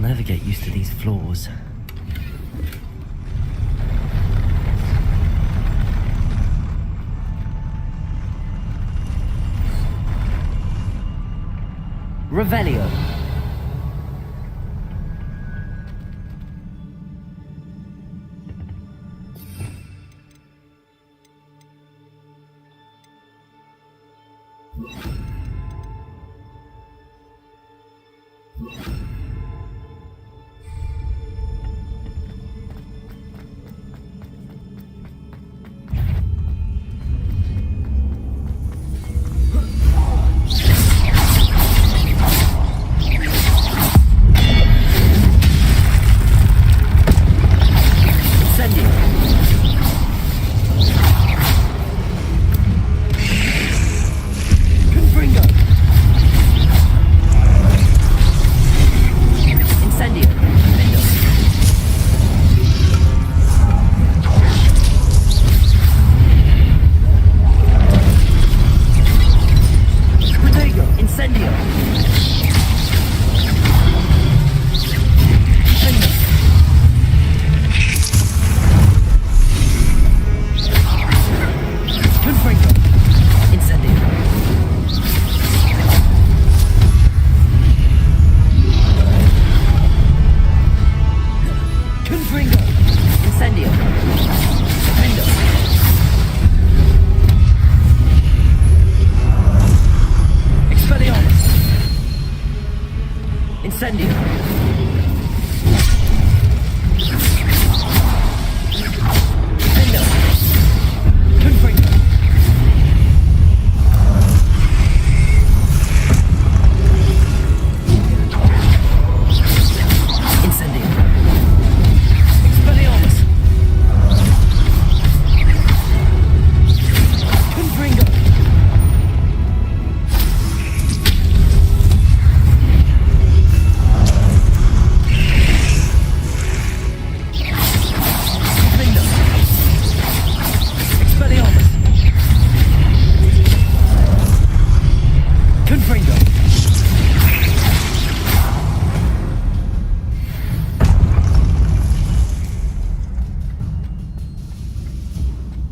never get used to these floors. Revelio.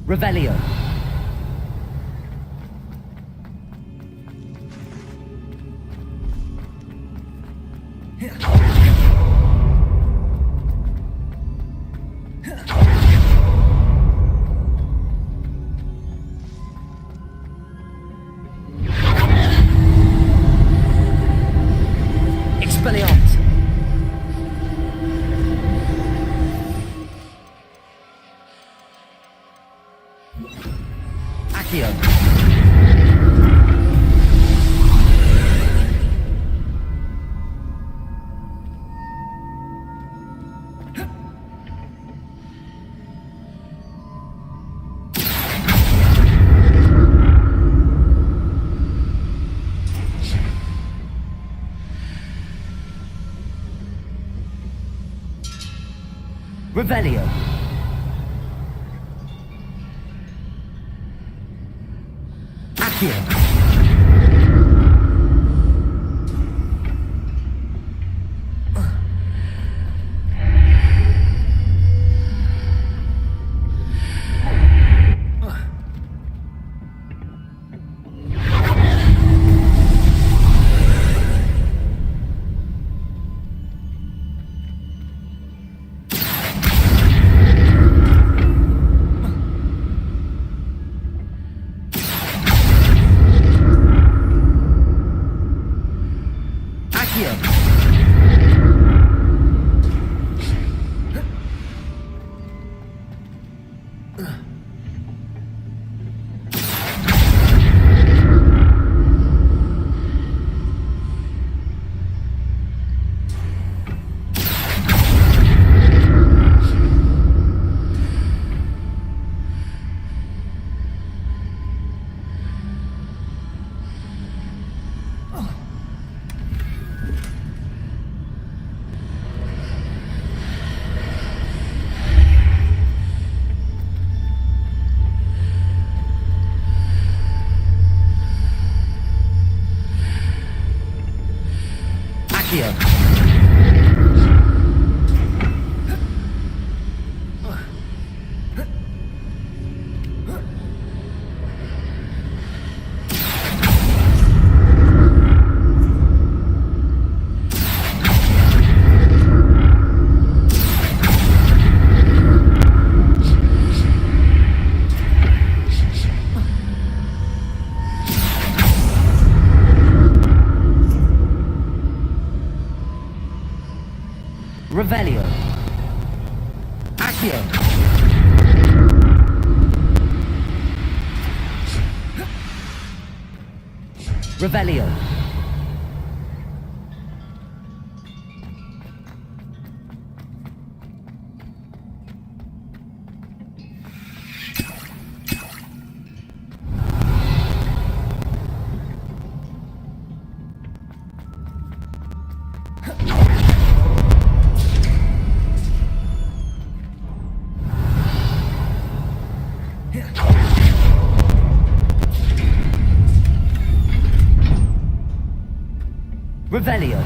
Revelio. Expelliarmus. Accio. Revelio. Accio. Accio. Revelio. Accio. Revelio. Revelio.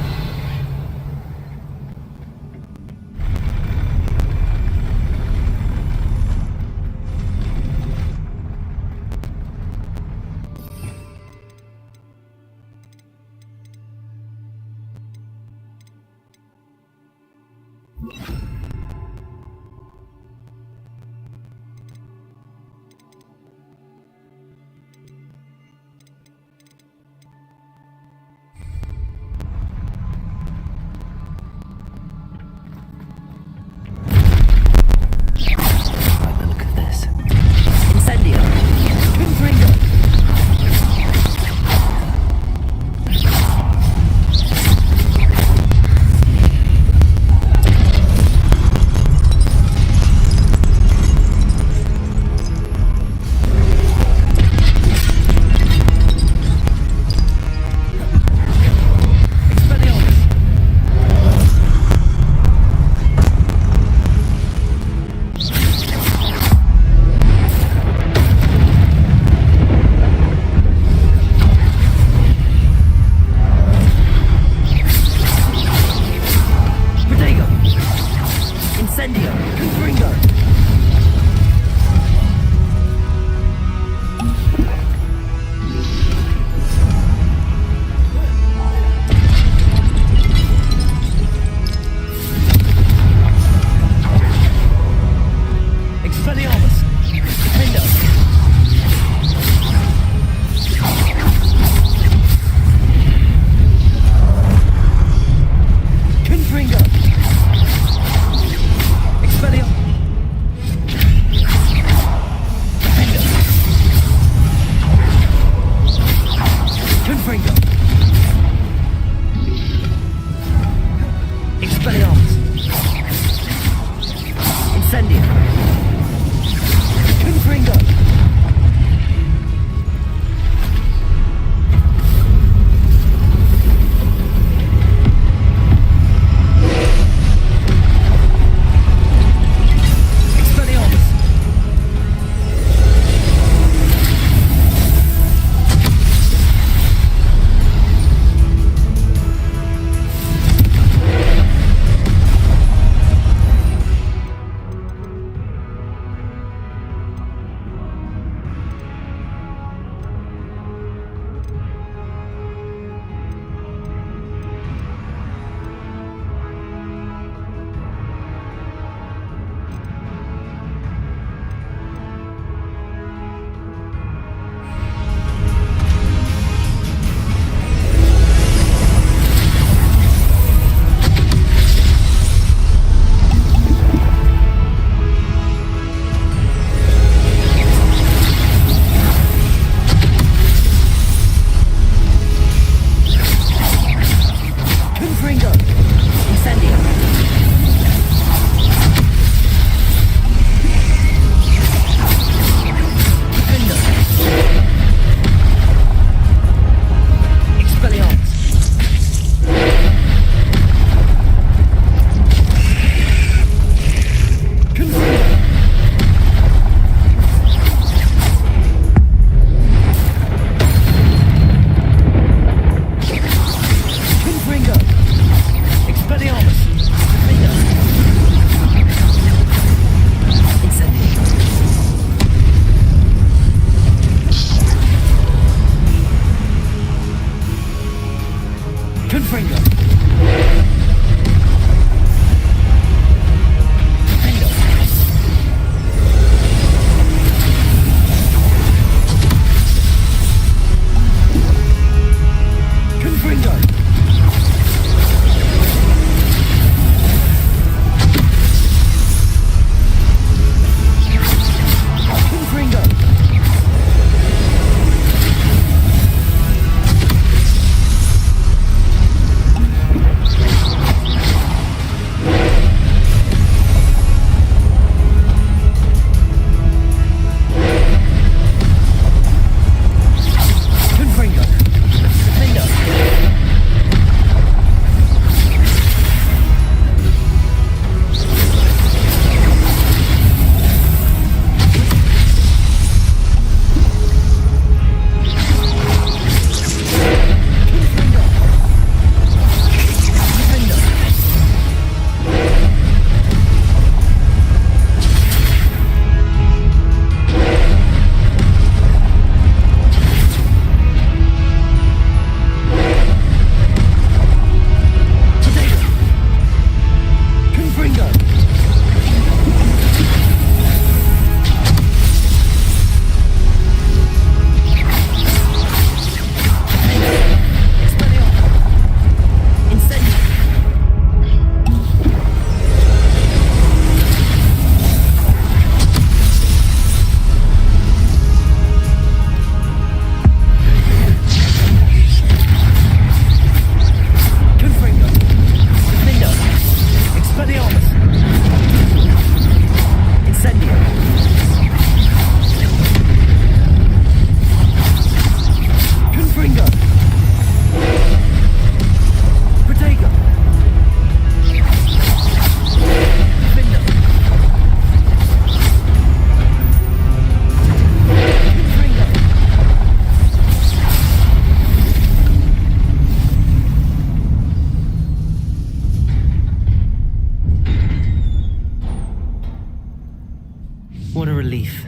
relief.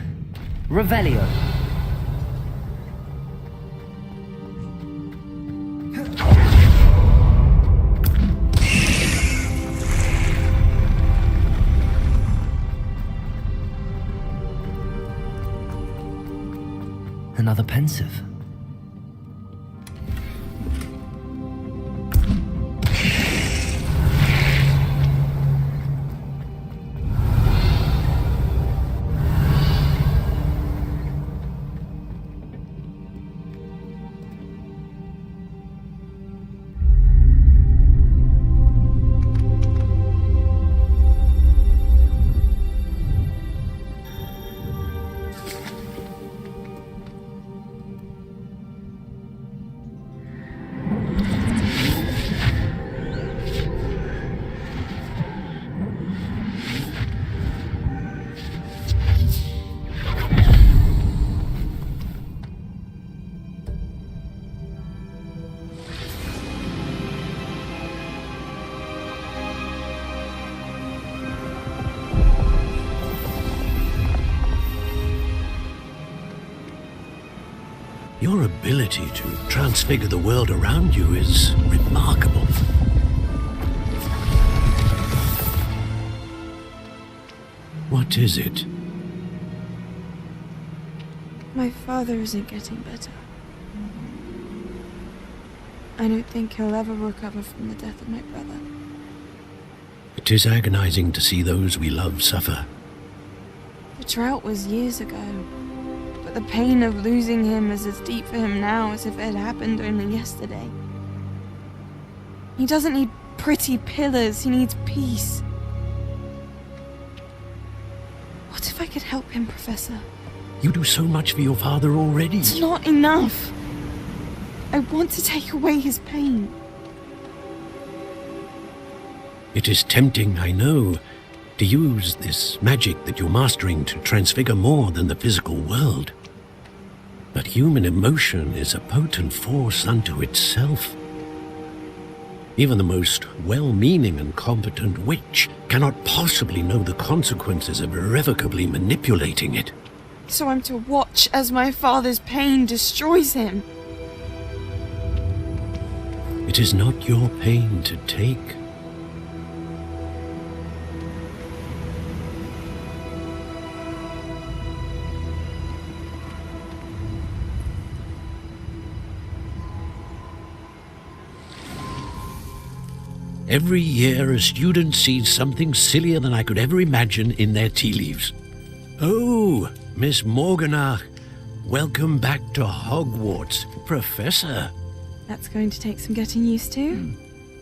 Revelio. Another pensive. Your ability to transfigure the world around you is remarkable. What is it? My father isn't getting better. I don't think he'll ever recover from the death of my brother. It is agonizing to see those we love suffer. The drought was years ago, but the pain of losing him is as deep for him now as if it had happened only yesterday. He doesn't need pretty pillars, he needs peace. What if I could help him, Professor? You do so much for your father already. It's not enough. I want to take away his pain. It is tempting, I know, to use this magic that you're mastering to transfigure more than the physical world. But human emotion is a potent force unto itself. Even the most well-meaning and competent witch cannot possibly know the consequences of irrevocably manipulating it. So I'm to watch as my father's pain destroys him. It is not your pain to take. Every year a student sees something sillier than I could ever imagine in their tea leaves. Oh, Miss Morganach, welcome back to Hogwarts, Professor. That's going to take some getting used to.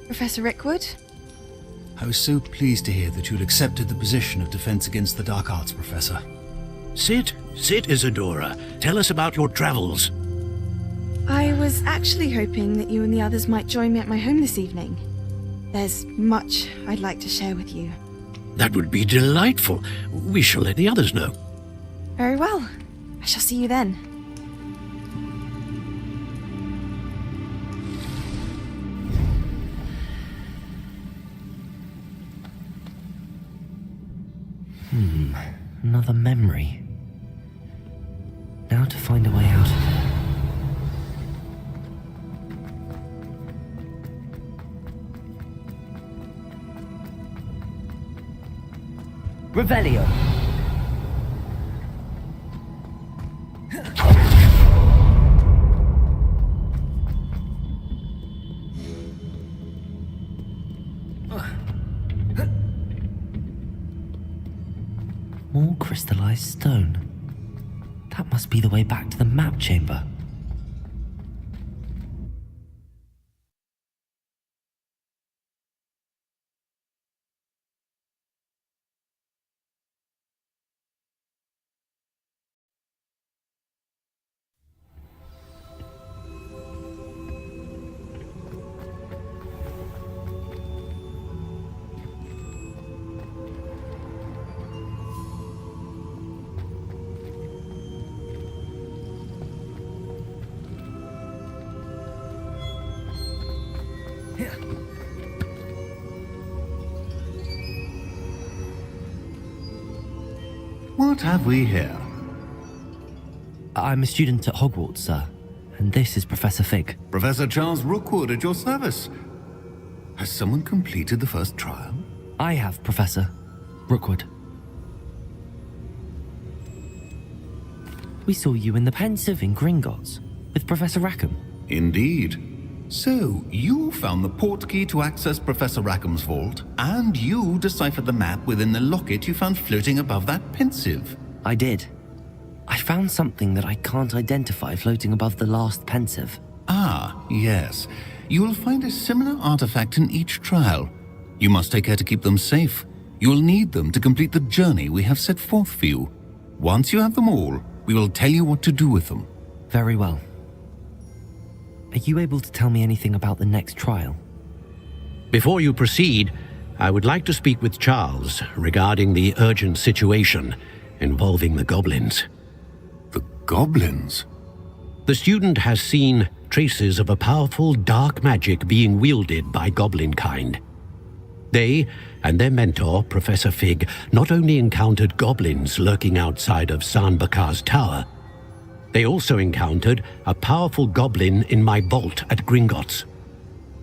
Professor Rickwood? I was so pleased to hear that you'd accepted the position of Defense Against the Dark Arts, Professor. Sit, Isadora. Tell us about your travels. I was actually hoping that you and the others might join me at my home this evening. There's much I'd like to share with you. That would be delightful. We shall let the others know. Very well. I shall see you then. Another memory. Now to find a way out of it. Revelio. More crystallized stone. That must be the way back to the map chamber. What have we here? I'm a student at Hogwarts, sir. And this is Professor Fig. Professor Charles Rookwood at your service. Has someone completed the first trial? I have, Professor Rookwood. We saw you in the Pensive in Gringotts with Professor Rackham. Indeed. So, you found the portkey to access Professor Rackham's vault, and you deciphered the map within the locket you found floating above that Pensive. I did. I found something that I can't identify floating above the last Pensive. Ah, yes. You will find a similar artifact in each trial. You must take care to keep them safe. You will need them to complete the journey we have set forth for you. Once you have them all, we will tell you what to do with them. Very well. Are you able to tell me anything about the next trial? Before you proceed, I would like to speak with Charles regarding the urgent situation involving the goblins. The goblins? The student has seen traces of a powerful dark magic being wielded by goblin kind. They and their mentor, Professor Fig, not only encountered goblins lurking outside of San Bakar's tower, they also encountered a powerful goblin in my vault at Gringotts.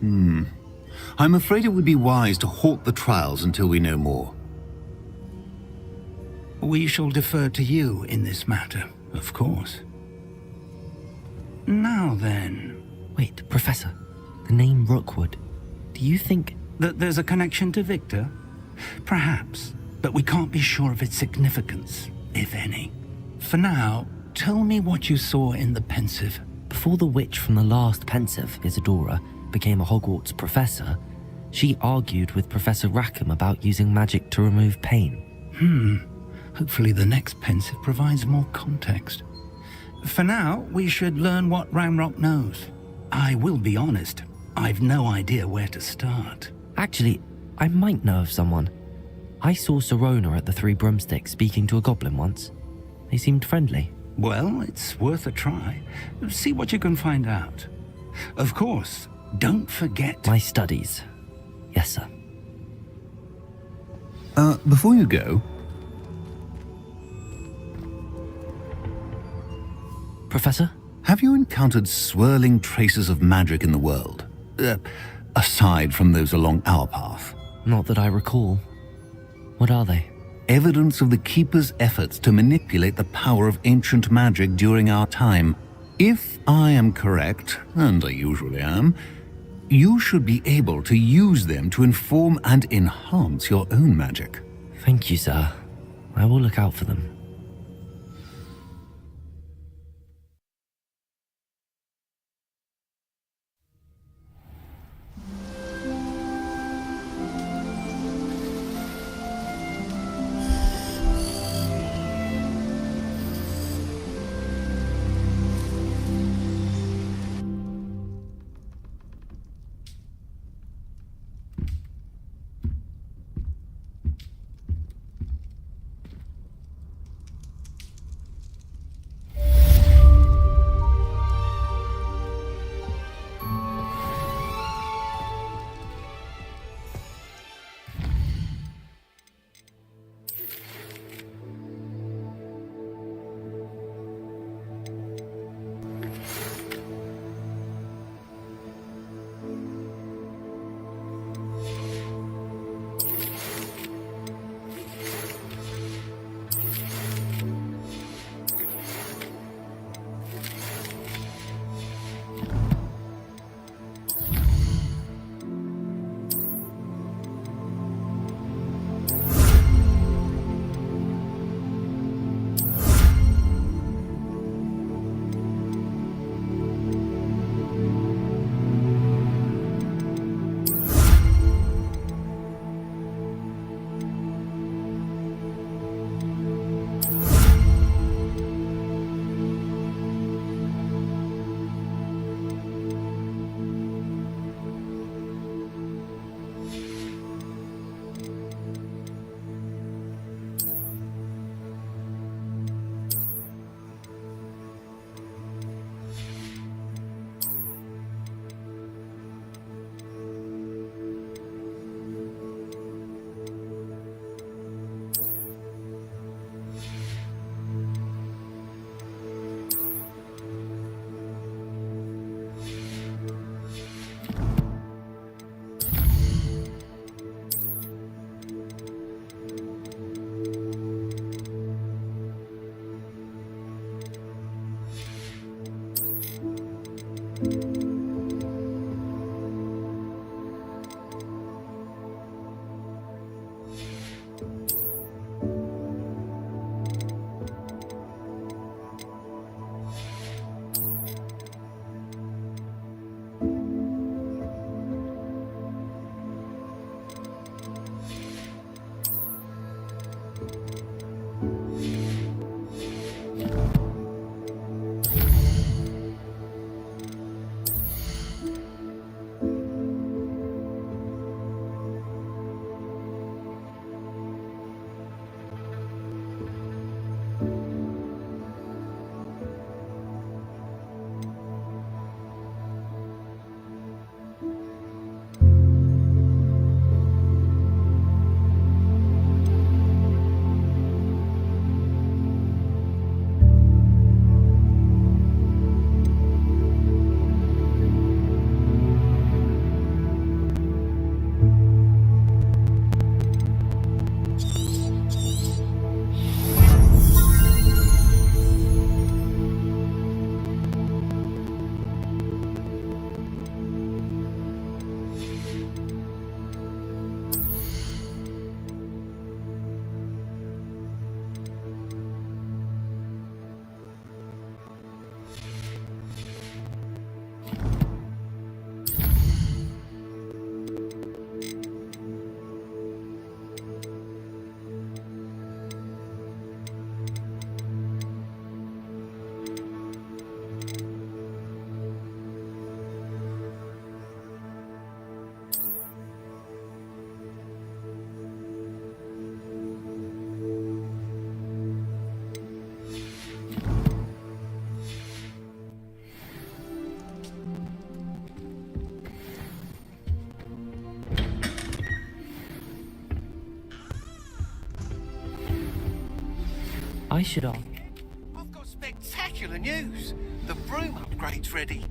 I'm afraid it would be wise to halt the trials until we know more. We shall defer to you in this matter, of course. Now then... Wait, Professor. The name Rookwood. Do you think... that there's a connection to Victor? Perhaps, but we can't be sure of its significance, if any. For now, tell me what you saw in the Pensive. Before the witch from the last Pensive, Isadora, became a Hogwarts professor, she argued with Professor Rackham about using magic to remove pain. Hopefully the next Pensive provides more context. For now, we should learn what Ranrock knows. I will be honest, I've no idea where to start. Actually, I might know of someone. I saw Serona at the Three Broomsticks speaking to a goblin once. They seemed friendly. Well, it's worth a try. See what you can find out. Of course, don't forget... My studies. Yes, sir. Before you go... Professor? Have you encountered swirling traces of magic in the world? Aside from those along our path? Not that I recall. What are they? Evidence of the Keeper's efforts to manipulate the power of ancient magic during our time. If I am correct, and I usually am, you should be able to use them to inform and enhance your own magic. Thank you, sir. I will look out for them. I should ask. I've got spectacular news. The broom upgrade's ready.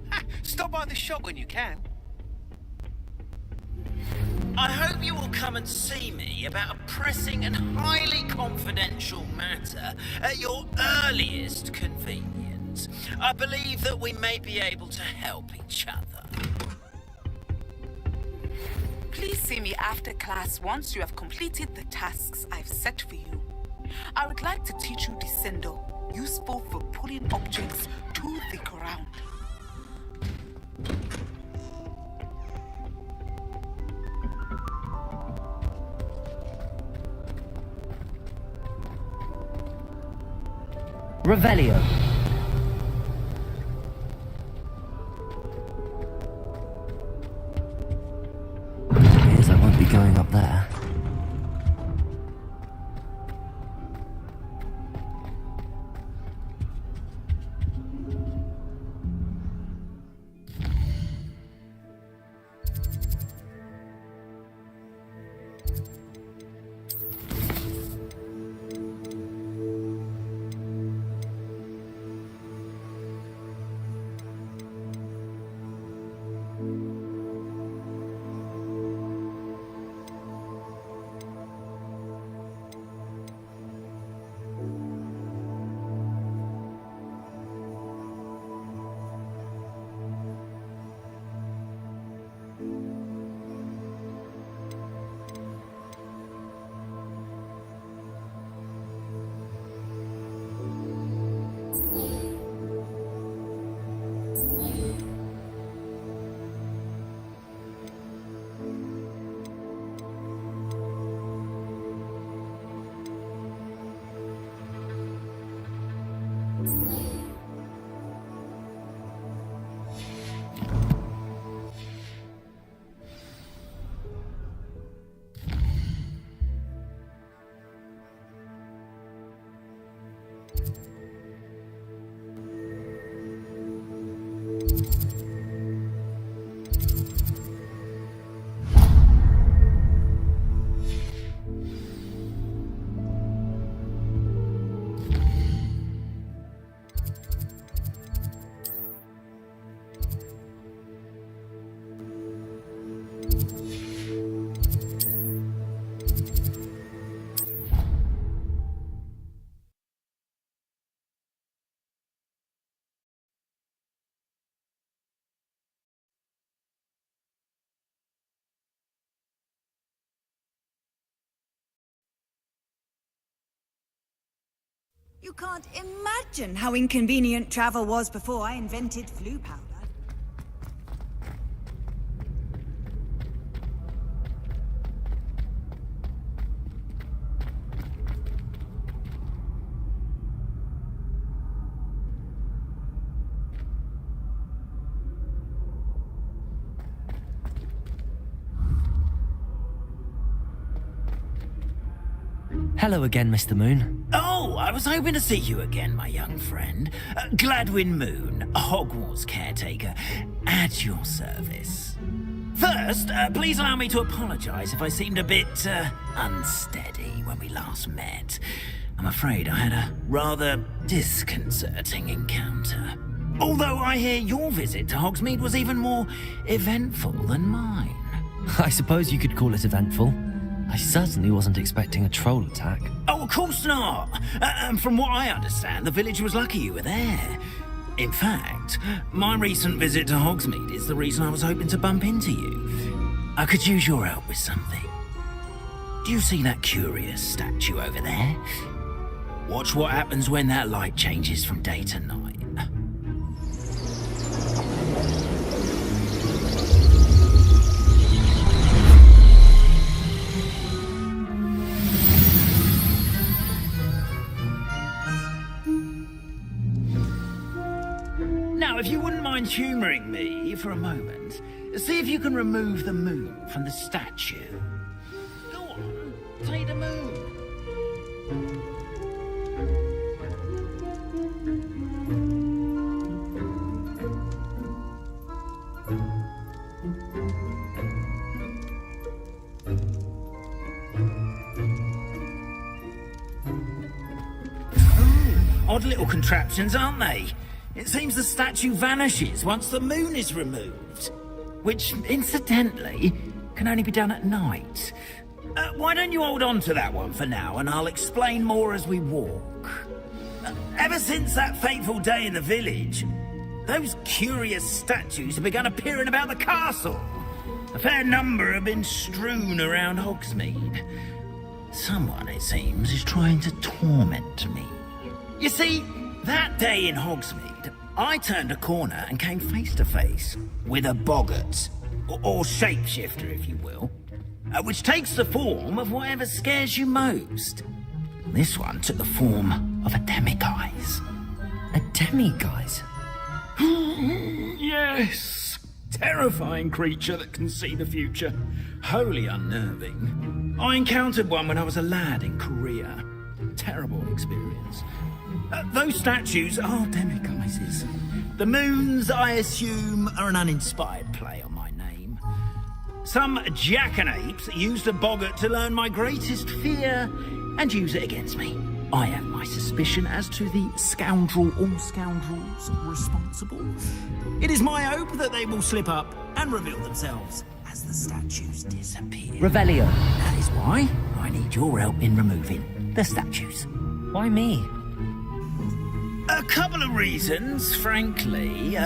Stop by the shop when you can. I hope you will come and see me about a pressing and highly confidential matter at your earliest convenience. I believe that we may be able to help each other. Please see me after class once you have completed the tasks I've set for you. I would like to teach you Descendo, useful for pulling objects to the ground. Revelio. Appears I won't be going up there. You can't imagine how inconvenient travel was before I invented flu powder. Hello again, Mr. Moon. Oh, I was hoping to see you again, my young friend. Gladwin Moon, Hogwarts caretaker, at your service. First, please allow me to apologize if I seemed a bit, unsteady when we last met. I'm afraid I had a rather disconcerting encounter. Although I hear your visit to Hogsmeade was even more eventful than mine. I suppose you could call it eventful. I certainly wasn't expecting a troll attack. Oh, of course not. And from what I understand, the village was lucky you were there. In fact, my recent visit to Hogsmeade is the reason I was hoping to bump into you. I could use your help with something. Do you see that curious statue over there? Watch what happens when that light changes from day to night. Now, if you wouldn't mind humouring me for a moment, see if you can remove the moon from the statue. Go on, take the moon. odd little contraptions, aren't they? It seems the statue vanishes once the moon is removed. Which, incidentally, can only be done at night. Why don't you hold on to that one for now, and I'll explain more as we walk. Ever since that fateful day in the village, those curious statues have begun appearing about the castle. A fair number have been strewn around Hogsmeade. Someone, it seems, is trying to torment me. You see, that day in Hogsmeade, I turned a corner and came face to face with a boggart, or shapeshifter, if you will, which takes the form of whatever scares you most. This one took the form of a demiguise. A demiguise? Yes! Terrifying creature that can see the future. Wholly unnerving. I encountered one when I was a lad in Korea. Terrible experience. Those statues are demiguises. The moons, I assume, are an uninspired play on my name. Some jackanapes used a boggart to learn my greatest fear and use it against me. I have my suspicion as to the scoundrel or scoundrels responsible. It is my hope that they will slip up and reveal themselves as the statues disappear. Revelio. That is why I need your help in removing the statues. Why me? A couple of reasons, frankly.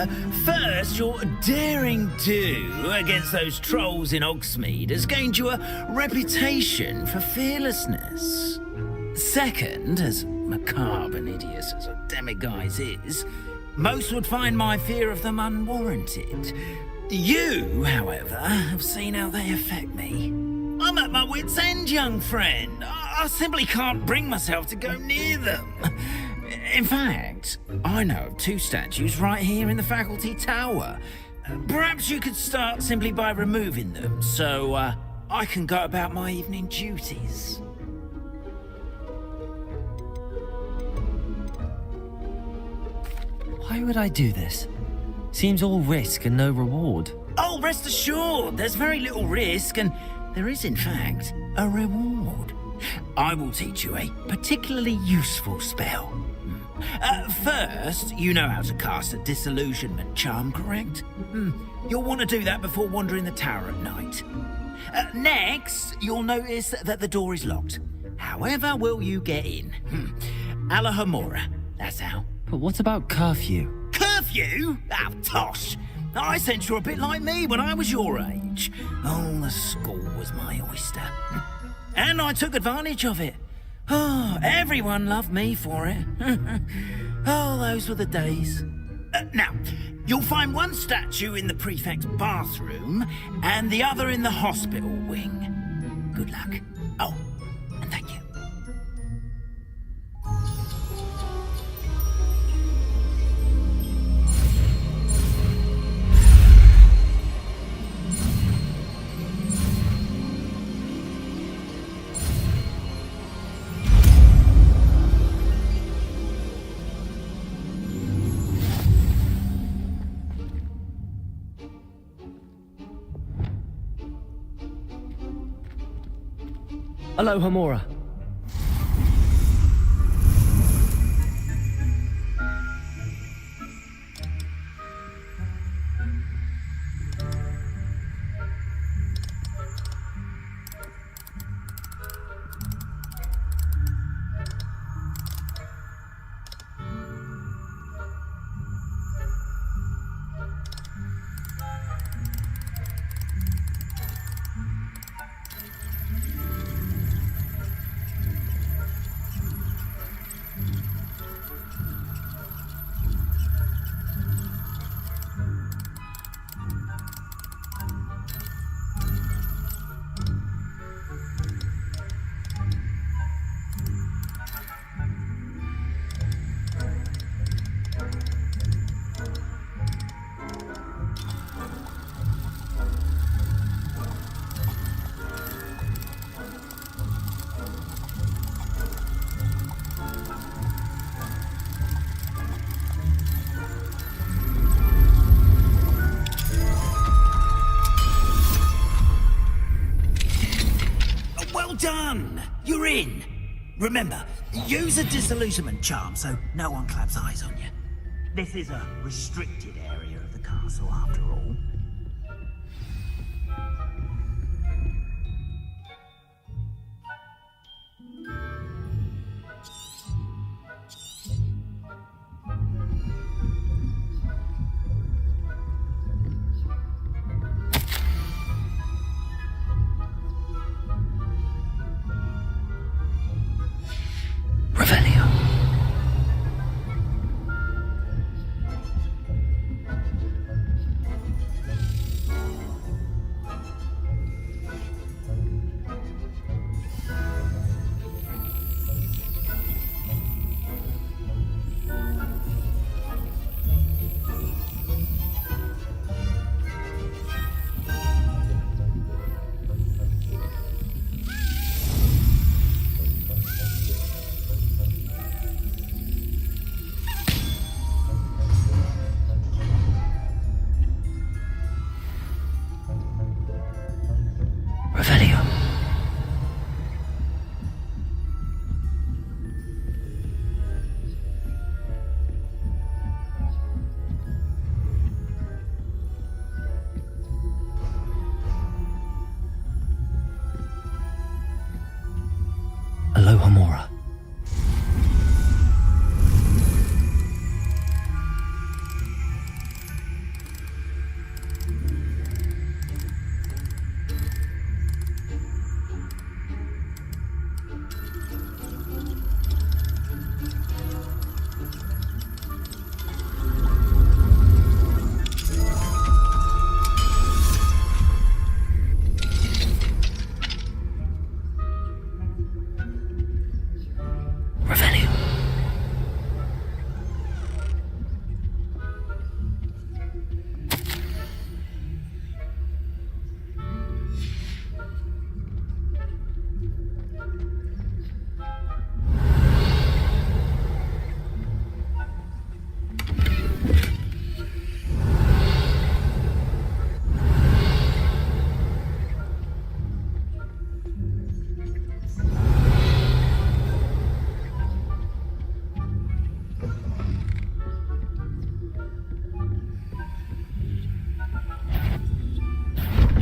First, your daring do against those trolls in Hogsmeade has gained you a reputation for fearlessness. Second, as macabre and hideous as a demiguise is, most would find my fear of them unwarranted. You, however, have seen how they affect me. I'm at my wit's end, young friend. I simply can't bring myself to go near them. In fact, I know of two statues right here in the faculty tower. Perhaps you could start simply by removing them, so I can go about my evening duties. Why would I do this? Seems all risk and no reward. Oh, rest assured, there's very little risk, and there is, in fact, a reward. I will teach you a particularly useful spell. First, you know how to cast a disillusionment charm, correct? You'll want to do that before wandering the tower at night. Next, you'll notice that the door is locked. However will you get in? Alahomora, that's how. But what about curfew? Curfew? Oh, tosh! I sense you're a bit like me when I was your age. Oh, the school was my oyster. And I took advantage of it. Oh, everyone loved me for it. Oh, those were the days. Now, you'll find one statue in the prefect's bathroom and the other in the hospital wing. Good luck. Oh, and thank you. Alohomora. Done! You're in! Remember, use a disillusionment charm so no one claps eyes on you. This is a restricted area of the castle, after all. Revelio. Revelio. Aloha Mora. Revelio.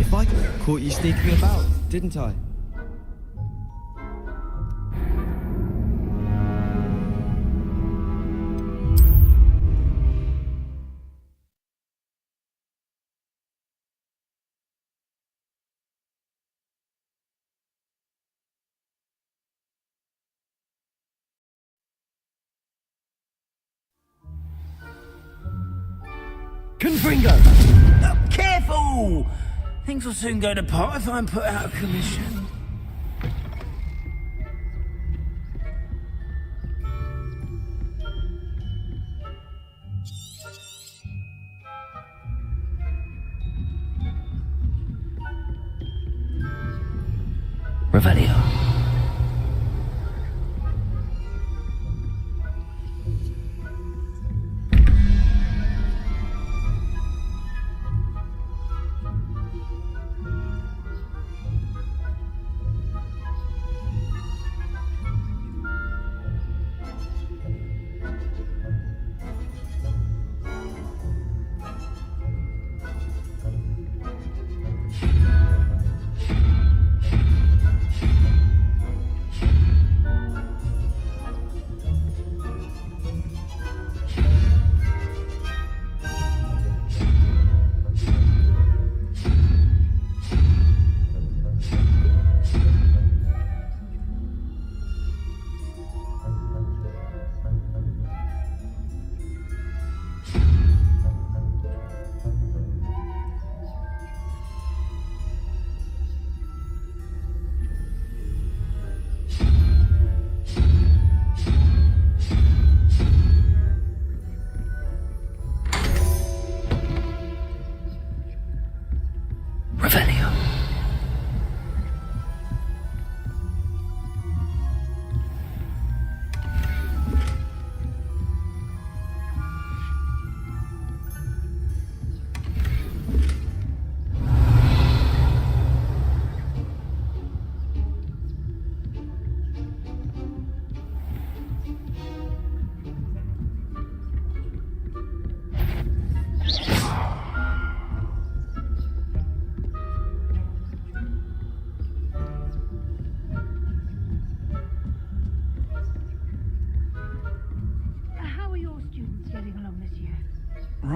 If I caught you sneaking about, didn't I? Confringo! Careful! Things will soon go to pot if I'm put out of commission. Revelio.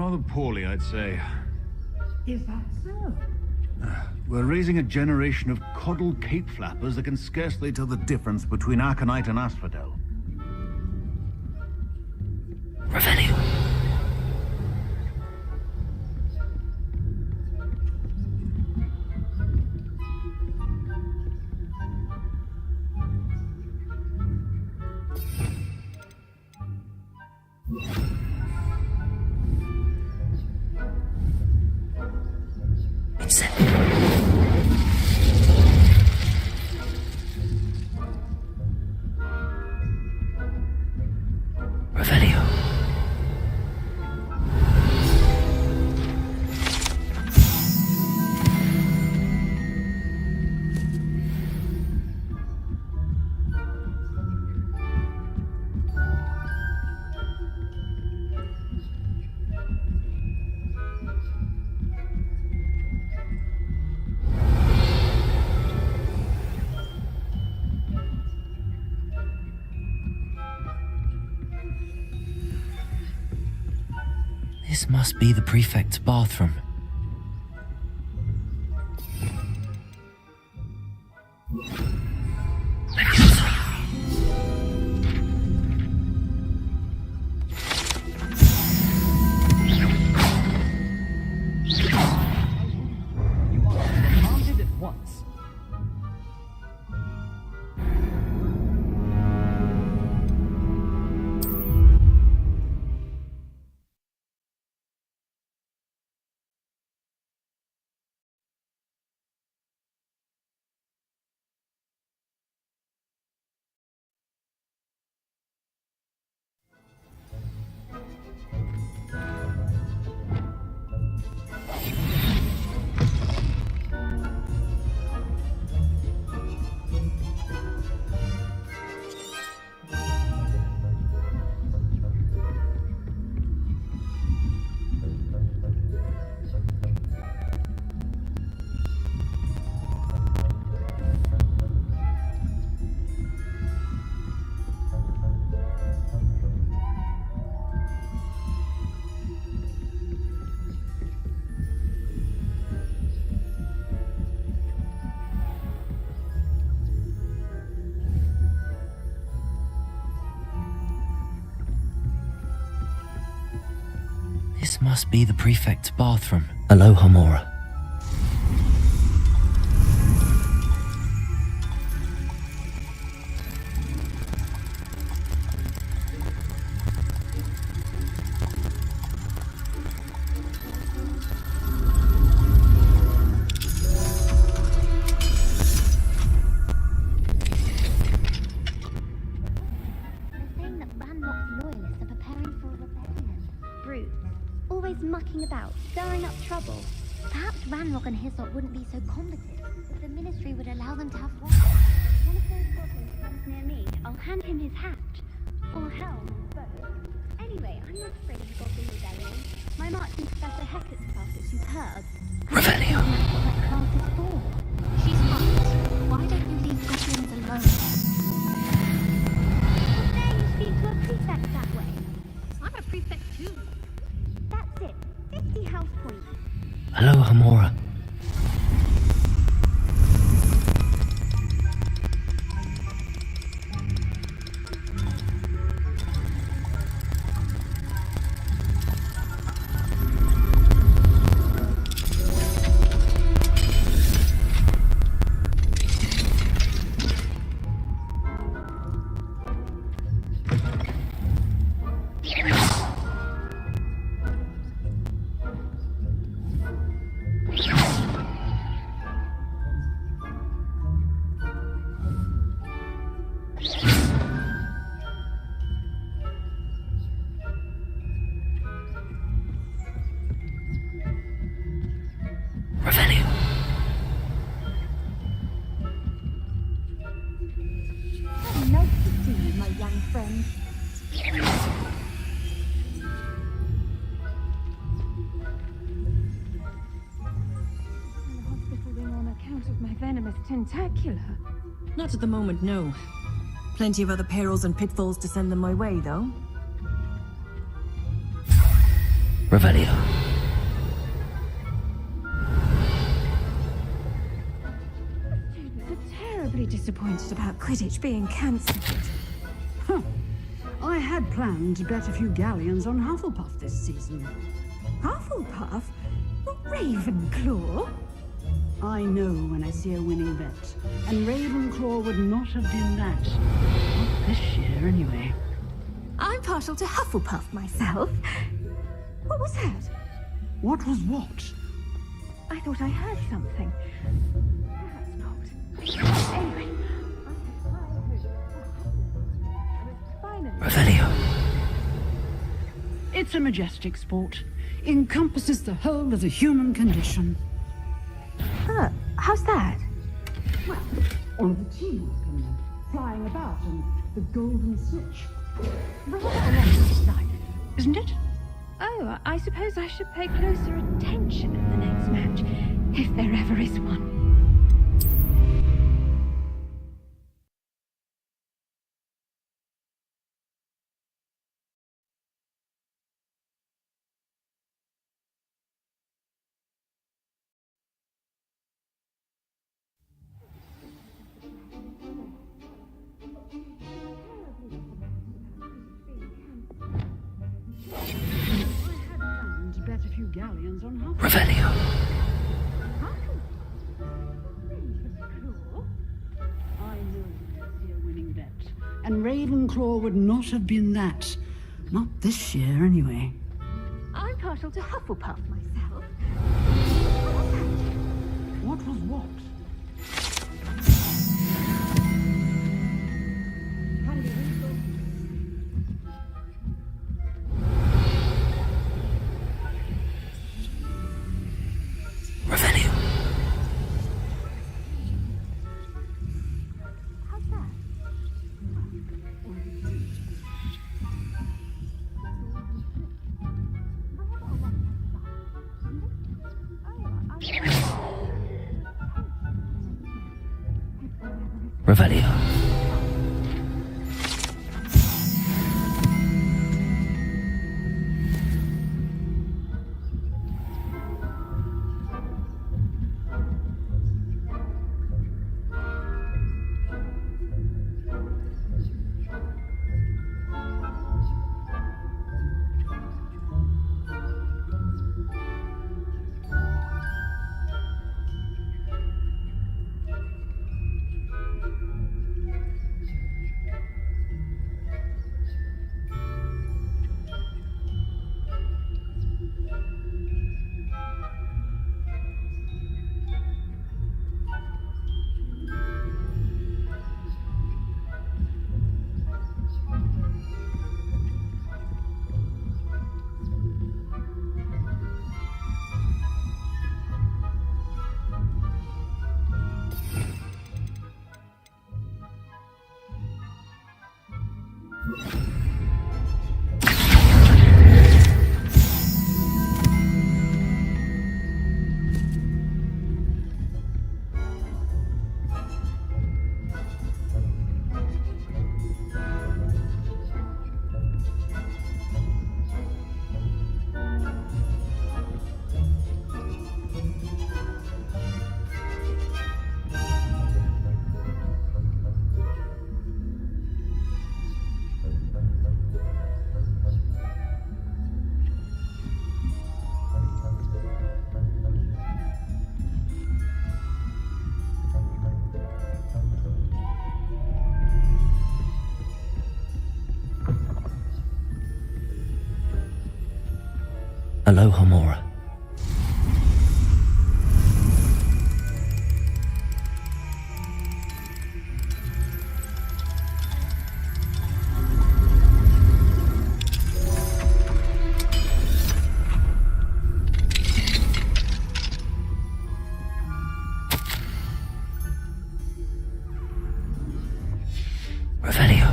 rather poorly, I'd say. Is that so? We're raising a generation of coddled cape flappers that can scarcely tell the difference between Aconite and Asphodel. Revelio. This must be the prefect's bathroom. Commanded at once. This must be the prefect's bathroom. Aloha Mora. Mucking about, stirring up trouble. Perhaps Ranrock and Hyssop wouldn't be so combative if the Ministry would allow them to have one. One of those goblins comes near me, I'll hand him his hat. Or helm, both. Anyway, I'm not afraid of the Goblin Rebellion. My marching Professor Hector's class is superb. Revelio. That's what that class is for. She's right. Why don't you leave goblins alone? How dare you speak to a prefect that way? I'm a prefect too. That's it. 50 house points. Aloha Mora. Nice to see you, my young friend. In the hospital wing on account of my venomous tentacular. Not at the moment, no. Plenty of other perils and pitfalls to send them my way, though. Revelio. Students are terribly disappointed about Quidditch being cancelled. Huh. I had planned to bet a few galleons on Hufflepuff this season. Hufflepuff? Not Ravenclaw? I know when I see a winning bet, and Ravenclaw would not have been that. Not this year, anyway. I'm partial to Hufflepuff myself. What was that? What was what? I thought I heard something. Perhaps not. Anyway, Revelio. It's a majestic sport. Encompasses the whole of the human condition. How's that? Well, all of the teamwork and the flying about and the golden snitch. Rather a life, isn't it? Oh, I suppose I should pay closer attention at the next match, if there ever is one. Bet a few galleons on Hufflepuff. Revelio. I know when I see a winning bet, and Ravenclaw would not have been that. Not this year, anyway. I'm partial to Hufflepuff myself. What was what? Revelio. Revelio. Aloha Mora. Revelio.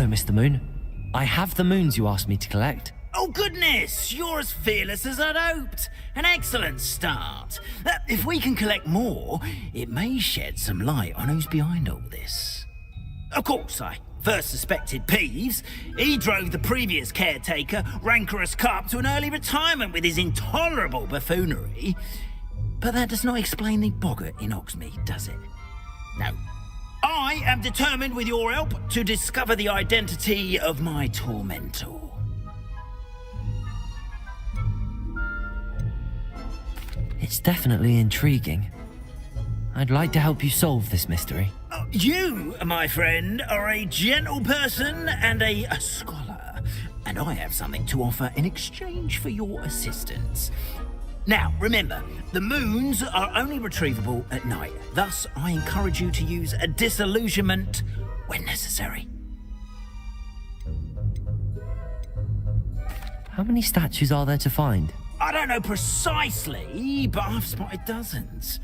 Mr. Moon. I have the moons you asked me to collect. Oh goodness, you're as fearless as I'd hoped. An excellent start. If we can collect more, it may shed some light on who's behind all this. Of course, I first suspected Peeves. He drove the previous caretaker, Rancorous Carp, to an early retirement with his intolerable buffoonery. But that does not explain the boggart in Hogsmeade, does it? No. I am determined, with your help, to discover the identity of my tormentor. It's definitely intriguing. I'd like to help you solve this mystery. You, my friend, are a gentle person and a scholar, and I have something to offer in exchange for your assistance. Now, remember, the moons are only retrievable at night. Thus, I encourage you to use a disillusionment when necessary. How many statues are there to find? I don't know precisely, but I've spotted dozens.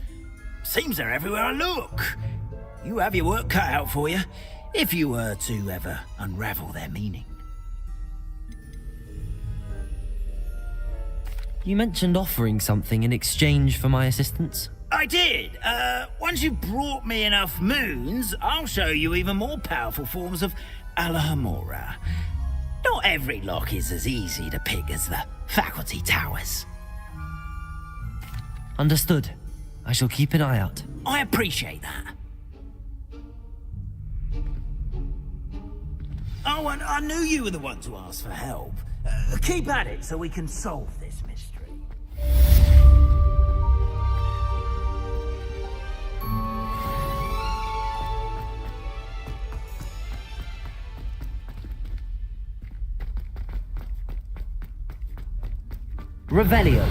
Seems they're everywhere I look. You have your work cut out for you, if you were to ever unravel their meaning. You mentioned offering something in exchange for my assistance? I did. Once you've brought me enough moons, I'll show you even more powerful forms of Alohomora. Not every lock is as easy to pick as the faculty towers. Understood. I shall keep an eye out. I appreciate that. Oh, and I knew you were the one to ask for help. Keep at it so we can solve this mystery. Revelio.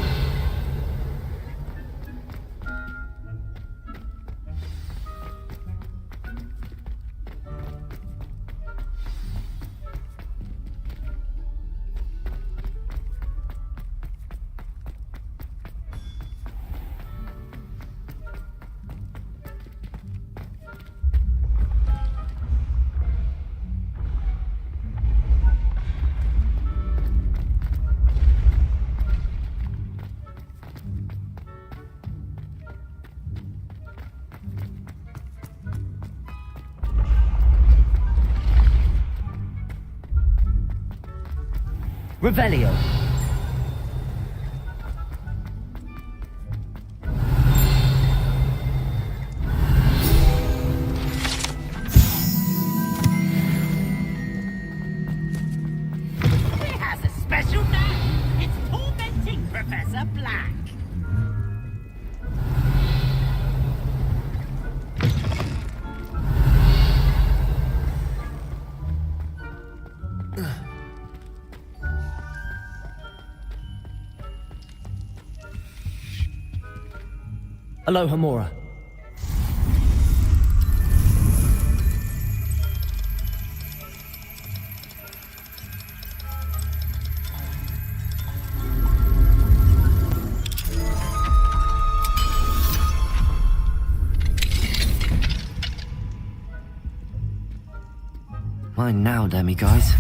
Revelio. It has a special name. It's Tormenting Professor Black. Alohomora. Mine now, demiguise.